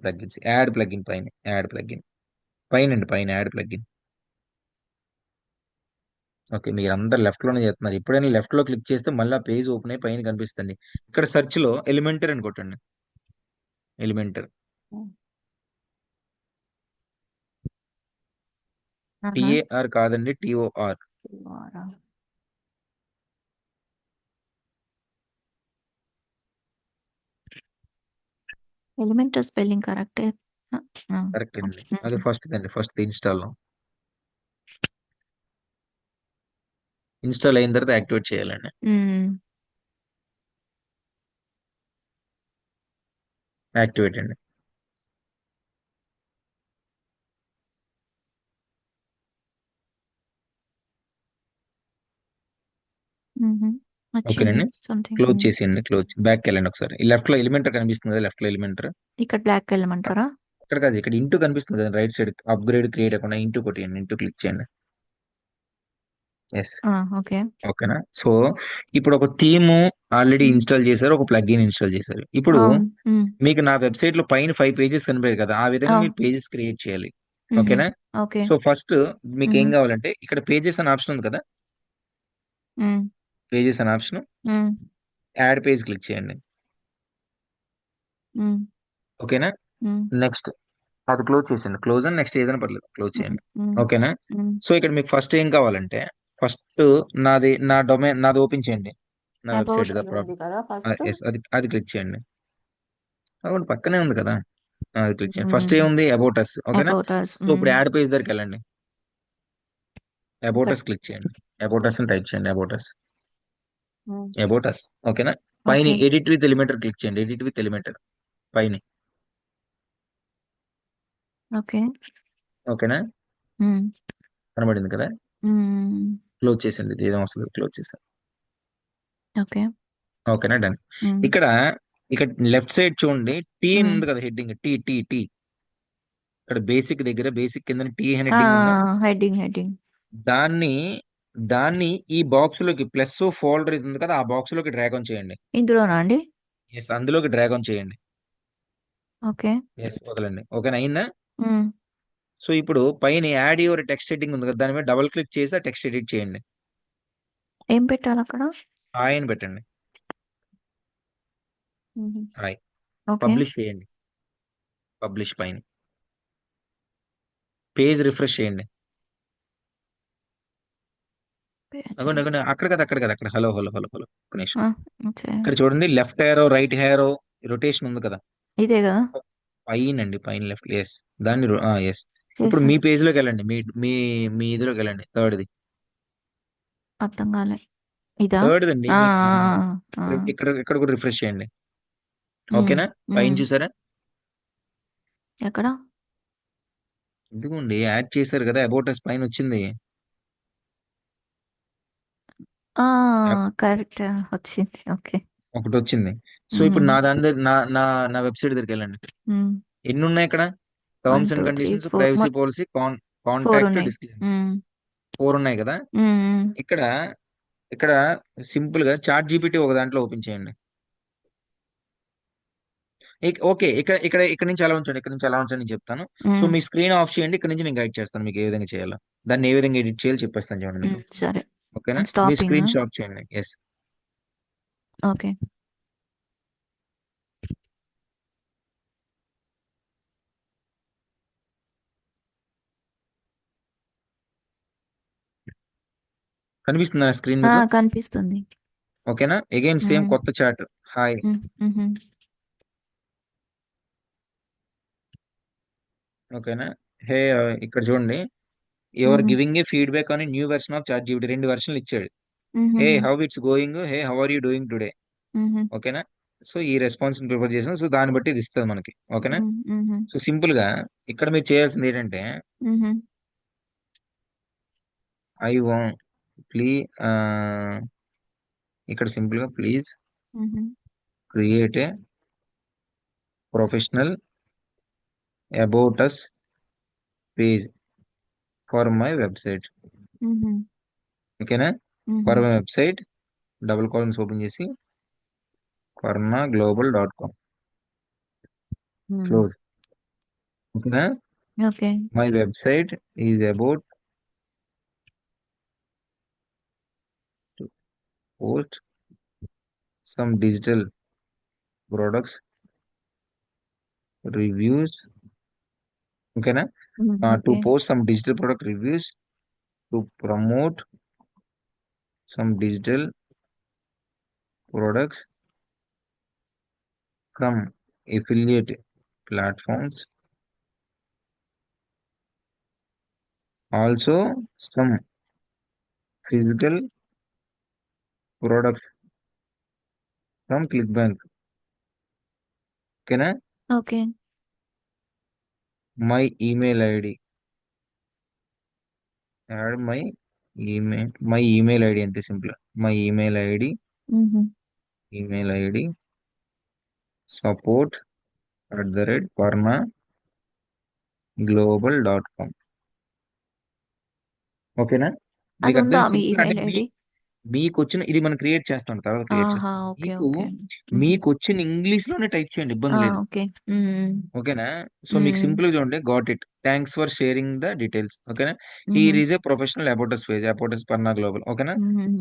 Plugins, add plugin పైన, యాడ్ ప్లగ్ఇన్ పైన అండి, పైన యాడ్ ప్లగ్ఇన్. ఓకే, మీరు అందరు లెఫ్ట్ లోనే చేస్తున్నారు. ఎప్పుడైనా లెఫ్ట్ లో క్లిక్ చేస్తే మళ్ళీ పేజ్ ఓపెన్ అయ్యి పైన కనిపిస్తుంది. ఇక్కడ సెర్చ్ లో ఎలిమెంటర్ అని కొట్టండి. ఎలిమెంటర్, హ్మ్. ఆహా! టిఏఆర్ కాదండి, టిఓఆర్. వారా! ఎలిమెంటల్ స్పెల్లింగ్ కరెక్టే. ఆ! ఆ! కరెక్ట్ అండి, అది హ్మ్. ఫస్ట్ అండి, ఫస్ట్ ఇన్స్టాల్. ఇన్స్టాల్ అయిన తర్వాత యాక్టివేట్ చేయాలండి. హ్మ్. యాక్టివేట్ అండి. హుహు. వచ్చింది ఓకేనండి, సంథింగ్. క్లోజ్ చేసేయండి. క్లోజ్ బ్యాక్ వెళ్ళండి ఒకసారి. ఈ లెఫ్ట్ లో ఎలిమెంటర్ కనిపిస్తుంది కదా, లెఫ్ట్ లో ఎలిమెంటర్. ఇక్కడ బ్లాక్‌కెళ్ళమంటారా? ఇక్కడ కాదు, ఇక్కడ ఇంటూ కనిపిస్తుంది కదా రైట్ సైడ్, అప్గ్రేడ్ క్రియేట్ అవ్వకుండా ఇంటూ కొట్టేయండి. ఇంటూ క్లిక్ చేయండి. ఎస్. ఆ! ఓకే. ఓకేనా, సో ఇప్పుడు ఒక థీమ్ ఆల్రెడీ హ్మ్. ఇన్స్టాల్ చేశారు, ఒక ప్లగ్ఇన్ ఇన్స్టాల్ చేశారు. ఇప్పుడు అవును. మీకు నా వెబ్సైట్ లో పైన 5 పేజెస్ కనిపాయి కదా, ఆ విధంగా అవును. మీరు పేజెస్ క్రియేట్ చేయాలి. హుహు. ఓకేనా, ఓకే. సో ఫస్ట్ మీకు హుహు. ఏం కావాలంటే ఇక్కడ పేజెస్ అనే ఆప్షన్ ఉంది కదా, హ్మ్. పేజెస్ అనే ఆప్షన్, హ్మ్. యాడ్ పేజ్ క్లిక్ చేయండి. హ్మ్. ఓకేనా, హ్మ్. నెక్స్ట్ అది క్లోజ్ చేసేయండి. క్లోజ్ అని నెక్స్ట్ ఏదైనా పర్లేదు, క్లోజ్ హ్మ్. చేయండి. హ్మ్. ఓకేనా, హ్మ్. సో ఇక్కడ మీకు ఫస్ట్ ఏం కావాలంటే, ఫస్ట్ నా డొమైన్ నాది ఓపెన్ చేయండి. నా వెబ్సైట్ అబౌట్ దా అని ఉంది ప్రాబ్లం. కదా ఫస్ట్. ఎస్, అది అది క్లిక్ చేయండి. అవును, పక్కనే ఉంది కదా, అది క్లిక్ చేయండి. ఫస్ట్ హ్మ్. ఏముంది, అబౌట్ అస్. ఓకేనా, అబౌట్ అస్. సో ఇప్పుడు యాడ్ పేజ్ దగ్గరికి వెళ్ళండి. అబౌట్ ఇక్కడ. అస్ క్లిక్ చేయండి. అబౌట్ అస్ అని టైప్ చేయండి. About us, hmm. About us. ఓకేనా, పైన okay. Edit with Elementor click చేయండి. ఎడిట్ విత్ ఎలిమెంటర్ పైన. ఓకే. ఓకేనా, హ్మ్. కనబడింది కదా, హ్మ్. క్లోజ్ చేసింది. ఇది ఏదో వస్తుంది, క్లోజ్ చేసాను. ఓకే. ఓకేనా, డన్. హ్మ్. ఇక్కడ ఇక్కడ లెఫ్ట్ సైడ్ చూడండి, టీ అని హ్మ్. ఉంది కదా, హెడ్డింగ్ టీ టీ టీ. ఇక్కడ బేసిక్ దగ్గర, బేసిక్ కింద టీ ఆ! హెడ్డింగ్ ఉందా, హెడ్డింగ్. దాన్ని దాన్ని ఈ బాక్స్ లోకి ప్లస్ ఫోల్డర్ ఇది ఉంది కదా, ఆ బాక్స్ లోకి డ్రాగ్ ఆన్ చేయండి. ఇందులోనా అండి? ఎస్, అందులోకి డ్రాగ్ ఆన్ చేయండి. ఓకే. ఎస్, వదలండి. ఓకేనా, అయిందా. హ్మ్. సో ఇప్పుడు పైన యాడ్ యువర్ టెక్స్ట్ ఎడిటింగ్ ఉంది కదా, దాని మీద డబుల్ క్లిక్ చేసి ఆ టెక్స్ట్ ఎడిట్ చేయండి. ఏం పెట్టాలక్కడ? హాయ్ అని పెట్టండి. హుహు. Hi, okay. పబ్లిష్ చేయండి. పబ్లిష్ పైన పేజ్ రిఫ్రెష్ చేయండి. పేజ్ అక్కడ రిఫ్ అక్కడ కదా, అక్కడ కదా, అక్కడ హలో హలో హలో హలో, ఒక నిమిషం. ఆ! చేయండి. ఇక్కడ చూడండి, లెఫ్ట్ హ్యారో రైట్ హ్యారో రొటేషన్ ఉంది కదా, ఇదే గదా! పైన అండి, పైన లెఫ్ట్. ఎస్, దాన్ని ఎస్. ఇప్పుడు మీ చేశాను. పేజ్ లోకి వెళ్ళండి. మీ మీ మీ ఇదిలోకి వెళ్ళండి, థర్డ్ది. అర్థం కాలే. ఇదా? థర్డ్ అండి ఆ! మీకు ఆ! ఆ! ఇక్కడ ఇక్కడ ఇక్కడ కూడా రిఫ్రెష్ చేయండి. హ్మ్. ఓకేనా, పైన హ్మ్. చూసారా, ఎక్కడ? ఇదిగోండి యాడ్ చేశారు కదా, అబౌట్ అస్ పైన వచ్చింది. ఆ! App correct. వచ్చింది. ఓకే. ఒకటి వచ్చింది. సో ఇప్పుడు హ్మ్. నా దాని దగ్గర, నా నా నా వెబ్సైట్ దగ్గరికి వెళ్ళండి. హ్మ్. ఎన్ని ఉన్నాయి ఇక్కడ, 1, terms 2, and 3, conditions, 4 privacy policy, 4 contact, ఉన్నాయి. డిస్క్లైమర్. హ్మ్. 4 ఉన్నాయి కదా. హ్మ్. హ్మ్. ఇక్కడ ఇక్కడ సింపుల్ గా చాట్ జీపీటీ ఒక దాంట్లో ఓపెన్ చేయండి. ఓకే, ఇక్కడ ఇక్కడ ఇక్కడ నుంచి ఎలా ఉంచండి, ఇక్కడ నుంచి ఎలా ఉంచండి నేను చెప్తాను. సో హ్మ్. మీ స్క్రీన్ ఆఫ్ చేయండి, ఇక్కడ నుంచి నేను గైడ్ చేస్తాను మీకు ఏ విధంగా చేయాలో. దాన్ని ఏ విధంగా ఎడిట్ చేయాలో చెప్పేస్తాను చూడండి మీకు. సరే. ఓకేనా, మీ స్టాపింగా? స్క్రీన్ షాట్ చేయండి. ఎస్. ఓకే. కనిపిస్తుందా స్క్రీన్ మీకు? కనిపిస్తుంది. ఓకేనా, అగైన్ సేమ్ హ్మ్. కొత్త చాట్. హాయ్. హ్మ్. హుహు. ఓకేనా. హే, ఇక్కడ చూడండి. Your hmm. Giving a feedback అని new version of chat GPT, 2 వెర్షన్లు ఇచ్చాడు. హే, హుహుహు. How it's going, hey how are you doing today. హుహు. ఓకేనా. సో ఈ రెస్పాన్స్ ప్రిఫర్ చేసాం, సో దాన్ని బట్టి ఇది ఇస్తుంది మనకి. ఓకేనా. హ్మ్. హుహు. సో సింపుల్ గా ఇక్కడ మీరు చేయాల్సింది ఏంటంటే, హుహు. ఐ వాంట్ ప్లీ ఇక్కడ సింపుల్ గా ప్లీజ్ హుహు. Create a professional about us page for my website. హుహు. ఓకేనా. హుహు. For my website, double columns open చేసి kernaglobalcom హ్మ్. క్లోజ్. ఓకేనా. Okay. My website is about to post some digital products reviews. ఓకేనా. Hmm. To okay. Post some digital product reviews, to promote some digital products from affiliate platforms, also some physical products from Clickbank. ఓకేనా. Okay. My email ID, add my email ID అంతే simple. My హుహు. Email ID support @parna global.com. ఓకేనా. మీకు అదుందా అర్థం మీ simple అంటే email ID? మీకు వచ్చిన ఇది మనం క్రియేట్ చేస్తాం, తర్వాత క్రియేట్ ఆహా! చేస్తాం. ఓకే. మీకు ఓకే. హుహు. మీకు వచ్చిన ఇంగ్లీష్ లోనే టైప్ చేయండి, ఇబ్బంది లేదు. ఓకే. హ్మ్. ఓకేనా. సో మీకు హ్మ్. సింపుల్ గా చూడండి, got it, thanks for sharing the details. ఓకేనా. హుహు. Here is a professional about us page, about us Parna Global. ఓకేనా.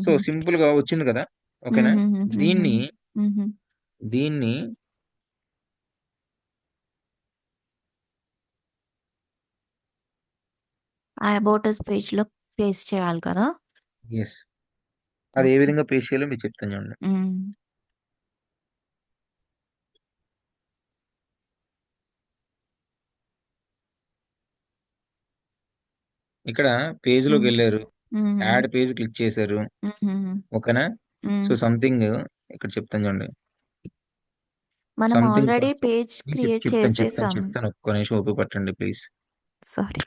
సో హుహుహుహు. సింపుల్ గా వచ్చింది కదా. ఓకేనా. హుహుహుహుహు. దీన్ని హుహు. దీన్ని ఆ అబౌట్ అస్ పేజ్‌లో పేస్ట్ చేయాలి కదా! ఎస్, అది ఏ ఓకే. విధంగా పేస్ట్ చేయాలో మీకు చెప్తాను చూడండి. హ్మ్. ఇక్కడ పేజ్ లోకి హ్మ్. వెళ్ళారు, హుహు. యాడ్ పేజ్ క్లిక్ చేశారు. హుహుహు. ఓకేనా. హ్మ్. సో సంథింగ్ ఇక్కడ చెప్తాను చూడండి. మనం సంథింగ్ ఆల్రెడీ ఫస్ట్, పేజ్ నేను క్రియేట్ చెప్తాను చెప్తాను చేసేసాం. చెప్తాను ఒక్క నిమిషం ఓపిక పట్టండి ప్లీజ్. సారీ.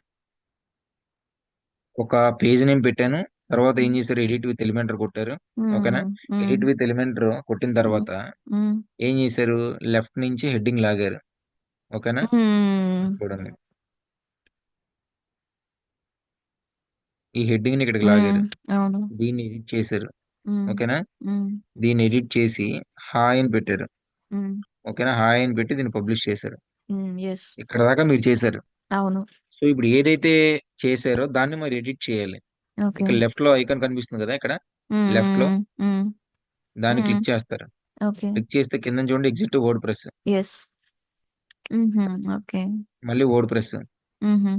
ఒక పేజ్ నేమ్ పెట్టాను, తర్వాత ఏం హ్మ్. చేశారు, ఎడిట్ విత్ ఎలిమెంటర్ కొట్టారు. ఓకేనా. హ్మ్. హ్మ్. ఎడిట్ విత్ ఎలిమెంటర్ కొట్టిన హ్మ్. తర్వాత హ్మ్. ఏం చేశారు, లెఫ్ట్ నుంచి హెడ్డింగ్ లాగారు. ఓకేనా. హ్మ్. చూడండి, ఈ హెడ్డింగ్ ని ఇక్కడికి హ్మ్. లాగారు, అవును. దీన్ని ఎడిట్ చేశారు. హ్మ్. ఓకేనా. హ్మ్. దీన్ని ఎడిట్ చేసి హాయ్ అని పెట్టారు. హ్మ్. ఓకేనా, హాయ్ అని పెట్టి దీన్ని పబ్లిష్ చేశారు. హ్మ్. యెస్. ఇక్కడ దాకా మీరు చేశారు. అవును. సో ఇప్పుడు ఏదైతే చేశారో దాన్ని మరి ఎడిట్ చేయాలి. ఓకే. ఇక్కడ లెఫ్ట్ లో ఐకాన్ కనిపిస్తుంది కదా, ఇక్కడ హ్మ్. లెఫ్ట్ లో హ్మ్. హ్మ్. దాన్ని హ్మ్. క్లిక్ చేస్తారు. ఓకే. క్లిక్ చేస్తే కింద చూడండి ఎగ్జిట్ వర్డ్ ప్రెస్, యెస్. హుహు. ఓకే. మళ్ళీ వర్డ్ ప్రెస్, హుహు.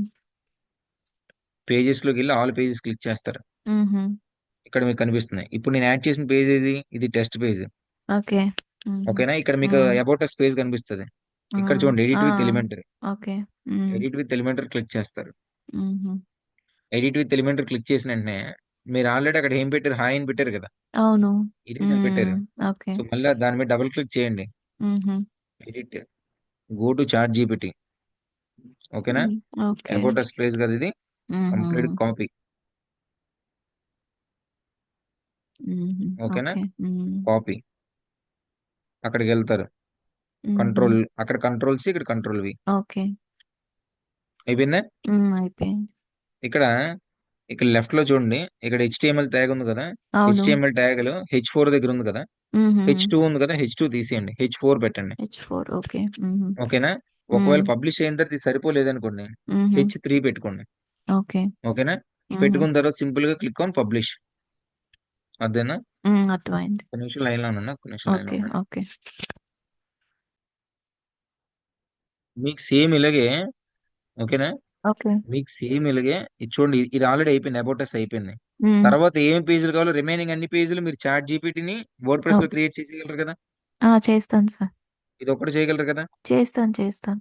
పేజెస్ లోకి వెళ్ళి ఆల్ పేజెస్ క్లిక్ చేస్తారు. హుహు. ఇక్కడ మీకు కనిపిస్తున్నాయి. ఇప్పుడు నేను యాడ్ చేసిన పేజ్ ఏది, ఇది టెస్ట్ పేజ్. ఓకే. హుహు. ఓకేనా. ఇక్కడ మీకు హ్మ్. అబౌట్ అస్ పేజ్ కనిపిస్తుంది. ఆ! ఇక్కడ చూడండి ఆ! Edit with elementary. ఓకే. హ్మ్. ఎడిట్ విత్ ఎలిమెంటరీ క్లిక్ చేస్తారు. హుహు. ఎడిట్ విత్ ఎలిమెంటరీ క్లిక్ చేసిన వెంటనే మీరు ఆల్రెడీ అక్కడ ఏం పెట్టారు, హాయ్ అని పెట్టారు కదా, అవును. ఇది కదా హ్మ్. పెట్టారు. ఓకే. సో మళ్ళీ దాని మీద డబుల్ క్లిక్ చేయండి. హుహు. Edit, go to chat GPT. ఓకేనా. Hmm. Okay. About us page కదా ఇది, హుహు. Complete copy. హుహు. ఓకేనా. ఓకే. హ్మ్. కాపీ, అక్కడికి వెళ్తారు. హుహు. కంట్రోల్, అక్కడ కంట్రోల్ సి, ఇక్కడ కంట్రోల్ వి. ఓకే. అయిపోయిందా. హ్మ్. అయిపోయింది. ఇక్కడ ఇక్కడ లెఫ్ట్ లో చూడండి, ఇక్కడ హెచ్టిఎంఎల్ ట్యాగ్ ఉంది కదా. అవును. హెచ్టిఎంఎల్ ట్యాగ్ లో H4 దగ్గర ఉంది కదా, హుహు. H2 ఉంది కదా, H2 తీసేయండి, H4 పెట్టండి. H4 okay. హుహు. ఓకేనా. హ్మ్. ఒకవేళ పబ్లిష్ అయిన తర్వాత ఇది సరిపోలేదనుకోండి, హుహు. H3 పెట్టుకోండి. ఓకే. ఓకేనా. హుహు. పెట్టుకున్న తర్వాత సింపుల్ గా క్లిక్ ఆన్ పబ్లిష్. అదేనా. హ్మ్. అర్థమైంది. ఒక నిమిషం లైన్ లో ఉండండి, ఒక నిమిషం లైన్ లో ఓకే. ఉండండి. ఓకే. మీకు సేమ్ ఇలాగే. ఓకేనా. ఓకే. మీకు సేమ్ ఇలాగే ఇది చూడండి, ఇది ఆల్రెడీ అయిపోయింది, అబౌట్ అస్ అయిపోయింది. హ్మ్. తర్వాత ఏం పేజీలు కావాలో రిమైనింగ్ అన్ని పేజీలు మీరు చాట్ జీపీటీని వర్డ్ ప్రెస్ లో ఓకే. క్రియేట్ చేయగలరు కదా. ఆ! చేస్తాను సార్. ఇది ఒక్కటి చేయగలరు కదా. చేస్తాను. చేస్తాను.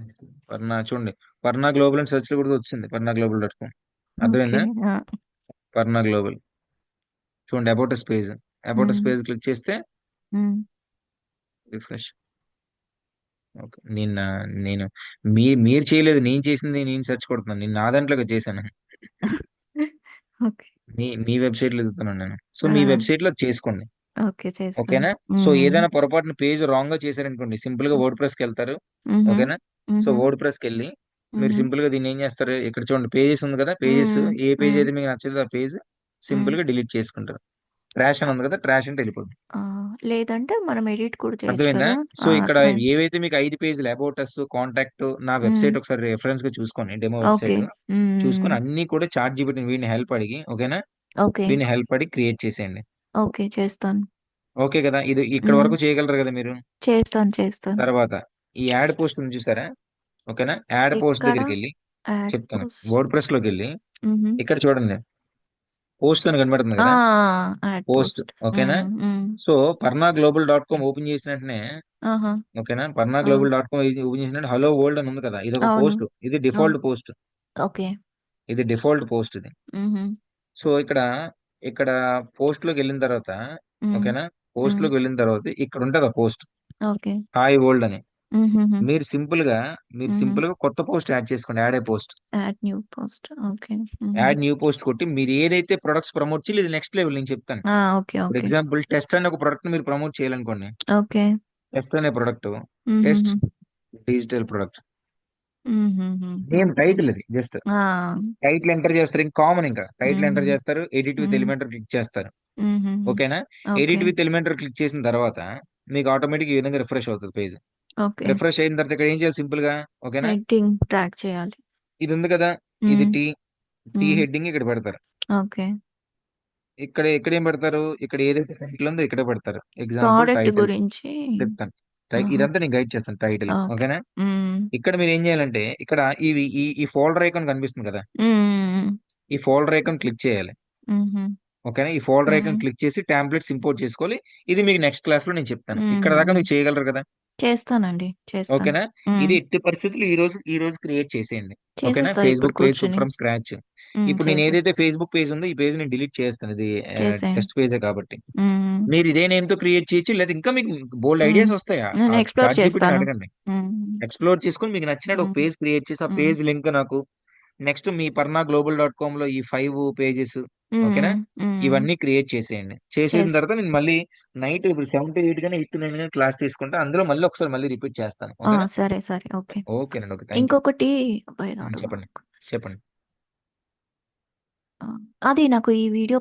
నెక్స్ట్ పర్నా చూడండి. పర్నా గ్లోబల్ అని సెర్చ్ లో కూడా వచ్చింది, పర్నా గ్లోబల్ డాట్ కామ్. ఓకే. అర్థమైందా. ఆ! పర్నా గ్లోబల్ చూడండి, అబౌట్ పేజ్. అబౌట్ హ్మ్. పేజ్ క్లిక్ చేస్తే హ్మ్. రిఫ్రెష్. ఓకే. నేను మీరు చేయలేదు, నేను చేసింది, నేను సెర్చ్ కొడుతున్నాను, నేను నా దాంట్లోకి చేశాను. ఓకే. మీ వెబ్సైట్ లో ఎదుగుతున్నాను నేను. సో ఆ! మీ వెబ్సైట్ లో చేసుకోండి. ఓకే. చేస్తాను. ఓకేనా. సో హ్మ్. ఏదైనా పొరపాటున పేజ్ రాంగ్ గా చేశారనుకోండి, సింపుల్ గా హ్మ్. వర్డ్ ప్రెస్ కి వెళ్తారు. హుహు. ఓకేనా. సో హుహు. వర్డ్ ప్రెస్ కి వెళ్ళి మీరు హుహు. సింపుల్ గా దీన్ని ఏం చేస్తారు, ఇక్కడ చూడండి పేజెస్ ఉంది కదా, పేజెస్ హ్మ్. ఏ పేజ్ హ్మ్. అయితే మీకు నచ్చలేదు ఆ పేజ్ హ్మ్. సింపుల్ గా డిలీట్ చేసుకుంటారు. ట్రాష్ అని ఉంది కదా, ట్రాష్ అంటే వెళ్ళిపోతుంది. ఆ! లేదంటే మనం ఎడిట్ కూడా చేయొచ్చు అర్థమైందా. కదా! సో ఆ! ఇక్కడ అర్థమైంది. ఏవైతే మీకు 5 పేజీలు అబౌట్ అస్, కాంటాక్ట్, నా హ్మ్. వెబ్సైట్ ఒకసారి రెఫరెన్స్ గా చూసుకోండి, డెమో ఓకే. వెబ్సైట్ హ్మ్. చూసుకొని అన్ని కూడా చాట్ జీపీటీ వీడిని హెల్ప్ అడిగి, ఓకేనా, ఓకే. వీడిని హెల్ప్ అడిగి క్రియేట్ చేసేయండి. ఓకే. చేస్తాను. ఓకే కదా, ఇది ఇక్కడ హ్మ్. వరకు చేయగలరు కదా మీరు. చేస్తాను. చేస్తాను. తర్వాత ఈ యాడ్ పోస్ట్ ఉంది చూసారా. ఓకేనా. యాడ్ పోస్ట్ ఎక్కడ? దగ్గరికి వెళ్ళి యాడ్ చెప్తాను, పోస్ట్. వర్డ్ ప్రెస్ లోకి వెళ్ళి హుహు. ఇక్కడ చూడండి, పోస్ట్ అని కనబడుతుంది ఆ! కదా, యాడ్ పోస్ట్. పోస్ట్. ఓకేనా. Hmm. Hmm. So Parna Global dot com open చేసిన వెంటనే, ఆహా! ఓకేనా, పర్నా ఆ! గ్లోబల్ డాట్ కామ్ ఓపెన్ చేసిన వెంటనే హలో వరల్డ్ అని ఉంది కదా, ఇది ఒక అవును. పోస్ట్, ఇది ఆ! Default post. ఓకే. ఇది డిఫాల్ట్ పోస్ట్ ఇది. హుహు. సో ఇక్కడ ఇక్కడ పోస్ట్ లోకి వెళ్ళిన తర్వాత, హ్మ్. ఓకేనా, పోస్ట్ హ్మ్. లోకి వెళ్ళిన తర్వాత ఇక్కడ ఉంటది ఆ పోస్ట్, ఓకే. హాయ్ వరల్డ్ అని. హుహుహు. మీరు సింపుల్ గా మీరు హుహు. సింపుల్ గా కొత్త పోస్ట్ యాడ్ చేసుకోండి, add a post. Add new post. Okay. హుహు. యాడ్ న్యూ పోస్ట్ కొట్టి మీరు ఏదైతే ప్రొడక్ట్స్ ప్రమోట్ చేయాలి, ఇది నెక్స్ట్ లెవెల్ నేను చెప్తాను. ఆ! Okay. For okay. Example test అనే ఒక ప్రొడక్ట్ మీరు ప్రమోట్ చేయాలనుకోండి. ఓకే. టెస్ట్ అనే ప్రొడక్ట్, టెస్ట్ హుహుహు. డిజిటల్ ప్రొడక్ట్, హుహుహు. Name okay. టైటిల్ అది జస్ట్. ఆ! టైటిల్ ఎంటర్ చేస్తారు, ఇంకా కామన్, ఇంకా టైటిల్ హుహు. ఎంటర్ చేస్తారు, ఎడిట్ విత్ హ్మ్. ఎలిమెంటర్ క్లిక్ చేస్తారు. హుహుహు. ఓకేనా. Okay. Edit with Elementor click చేసిన తర్వాత మీకు ఆటోమేటిక్ ఈ విధంగా రిఫ్రెష్ అవుతుంది పేజ్. ఓకే. రిఫ్రెష్ అయిన తర్వాత ఇక్కడ ఏం చేయాలి సింపుల్ గా. ఓకేనా. హెడ్డింగ్ ట్రాక్ చేయాలి. ఇది ఉంది కదా, ఇది హ్మ్. టీ. టీ హ్మ్. హెడ్డింగ్ ఇక్కడ పెడతారు. ఓకే. ఇక్కడ ఇక్కడ ఏం పెడతారు, ఇక్కడ ఏదైతే టైటిల్ ఉందో ఇక్కడే పెడతారు. ఎగ్జాంపుల్ ప్రోడక్ట్ టైటిల్ గురించి. చెప్తాను. ఆహా! ఇదంతా నేను గైడ్ చేస్తాను, టైటిల్. ఓకే. ఓకేనా. హ్మ్. ఇక్కడ మీరు ఏం చేయాలంటే, ఇక్కడ ఇవి ఈ ఫోల్డర్ ఐకాన్ కనిపిస్తుంది కదా, హ్మ్. ఈ ఫోల్డర్ ఐకాన్ క్లిక్ చేయాలి. హుహు. ఓకేనా. ఈ ఫోల్డర్ హ్మ్. ఐకాన్ క్లిక్ చేసి టాంప్లెట్స్ ఇంపోర్ట్ చేసుకోవాలి. ఇది మీకు నెక్స్ట్ క్లాస్ లో నేను చెప్తాను. ఇక్కడ దాకా హ్మ్. మీరు చేయగలరు కదా. చేస్తానండి. చేస్తాను. ఓకేనా. హ్మ్. ఇది ఎట్టి పరిస్థితుల్లో ఈ రోజు క్రియేట్ చేసేయండి. ఓకేనా. చేసేస్తా ఇప్పుడు ఫేస్‌బుక్ పేజ్ కూర్చొని. From scratch. ఇప్పుడు నేను చేసేస్తా. ఏదైతే ఫేస్‌బుక్ పేజ్ ఉందో ఈ పేజ్ నేను డిలీట్ చేస్తాను. ఇది చేసేయండి. టెస్ట్ పేజే కాబట్టి. హ్మ్. మీరు ఇదే నేమ్‌తో క్రియేట్ చేయొచ్చు. లేదా ఇంకా మీకు బోలెడు హ్మ్. ఐడియాస్ వస్తాయి. నేను ఆ ఎక్స్‌ప్లోర్ చాట్ జీపీటీని చేస్తాను. అడగండి. హ్మ్. ఎక్స్‌ప్లోర్ చేసుకొని మీకు నచ్చినట్టు ఒక హ్మ్. పేజ్ క్రియేట్ చేసి, ఆ హ్మ్. పేజ్ లింక్ నాకు నెక్స్ట్ మీ పర్నా గ్లోబల్ డాట్ కామ్‌లో ఈ 5 పేజెస్, ఓకేనా, హ్మ్. హ్మ్. ఇవన్నీ క్రియేట్ చేసేయండి. చేసేసిన చేస్ తర్వాత నేను మళ్ళీ నైట్ ఇప్పుడు 7-8 గాని 8-9 గాని క్లాస్ తీసుకుంటా. అందులో మళ్ళీ ఒకసారి మళ్ళీ రిపీట్ చేస్తాను. ఆ! ఓకేనా. సరే. సరే. ఓకే. ఓకేనండి. ఓకే. Thank you. ఇంకొకటి అబ్బా! ఏదో చెప్పండి. అడుగుదామనుకున్నా. చెప్పండి. ఆ! అది నాకు ఈ వీడియో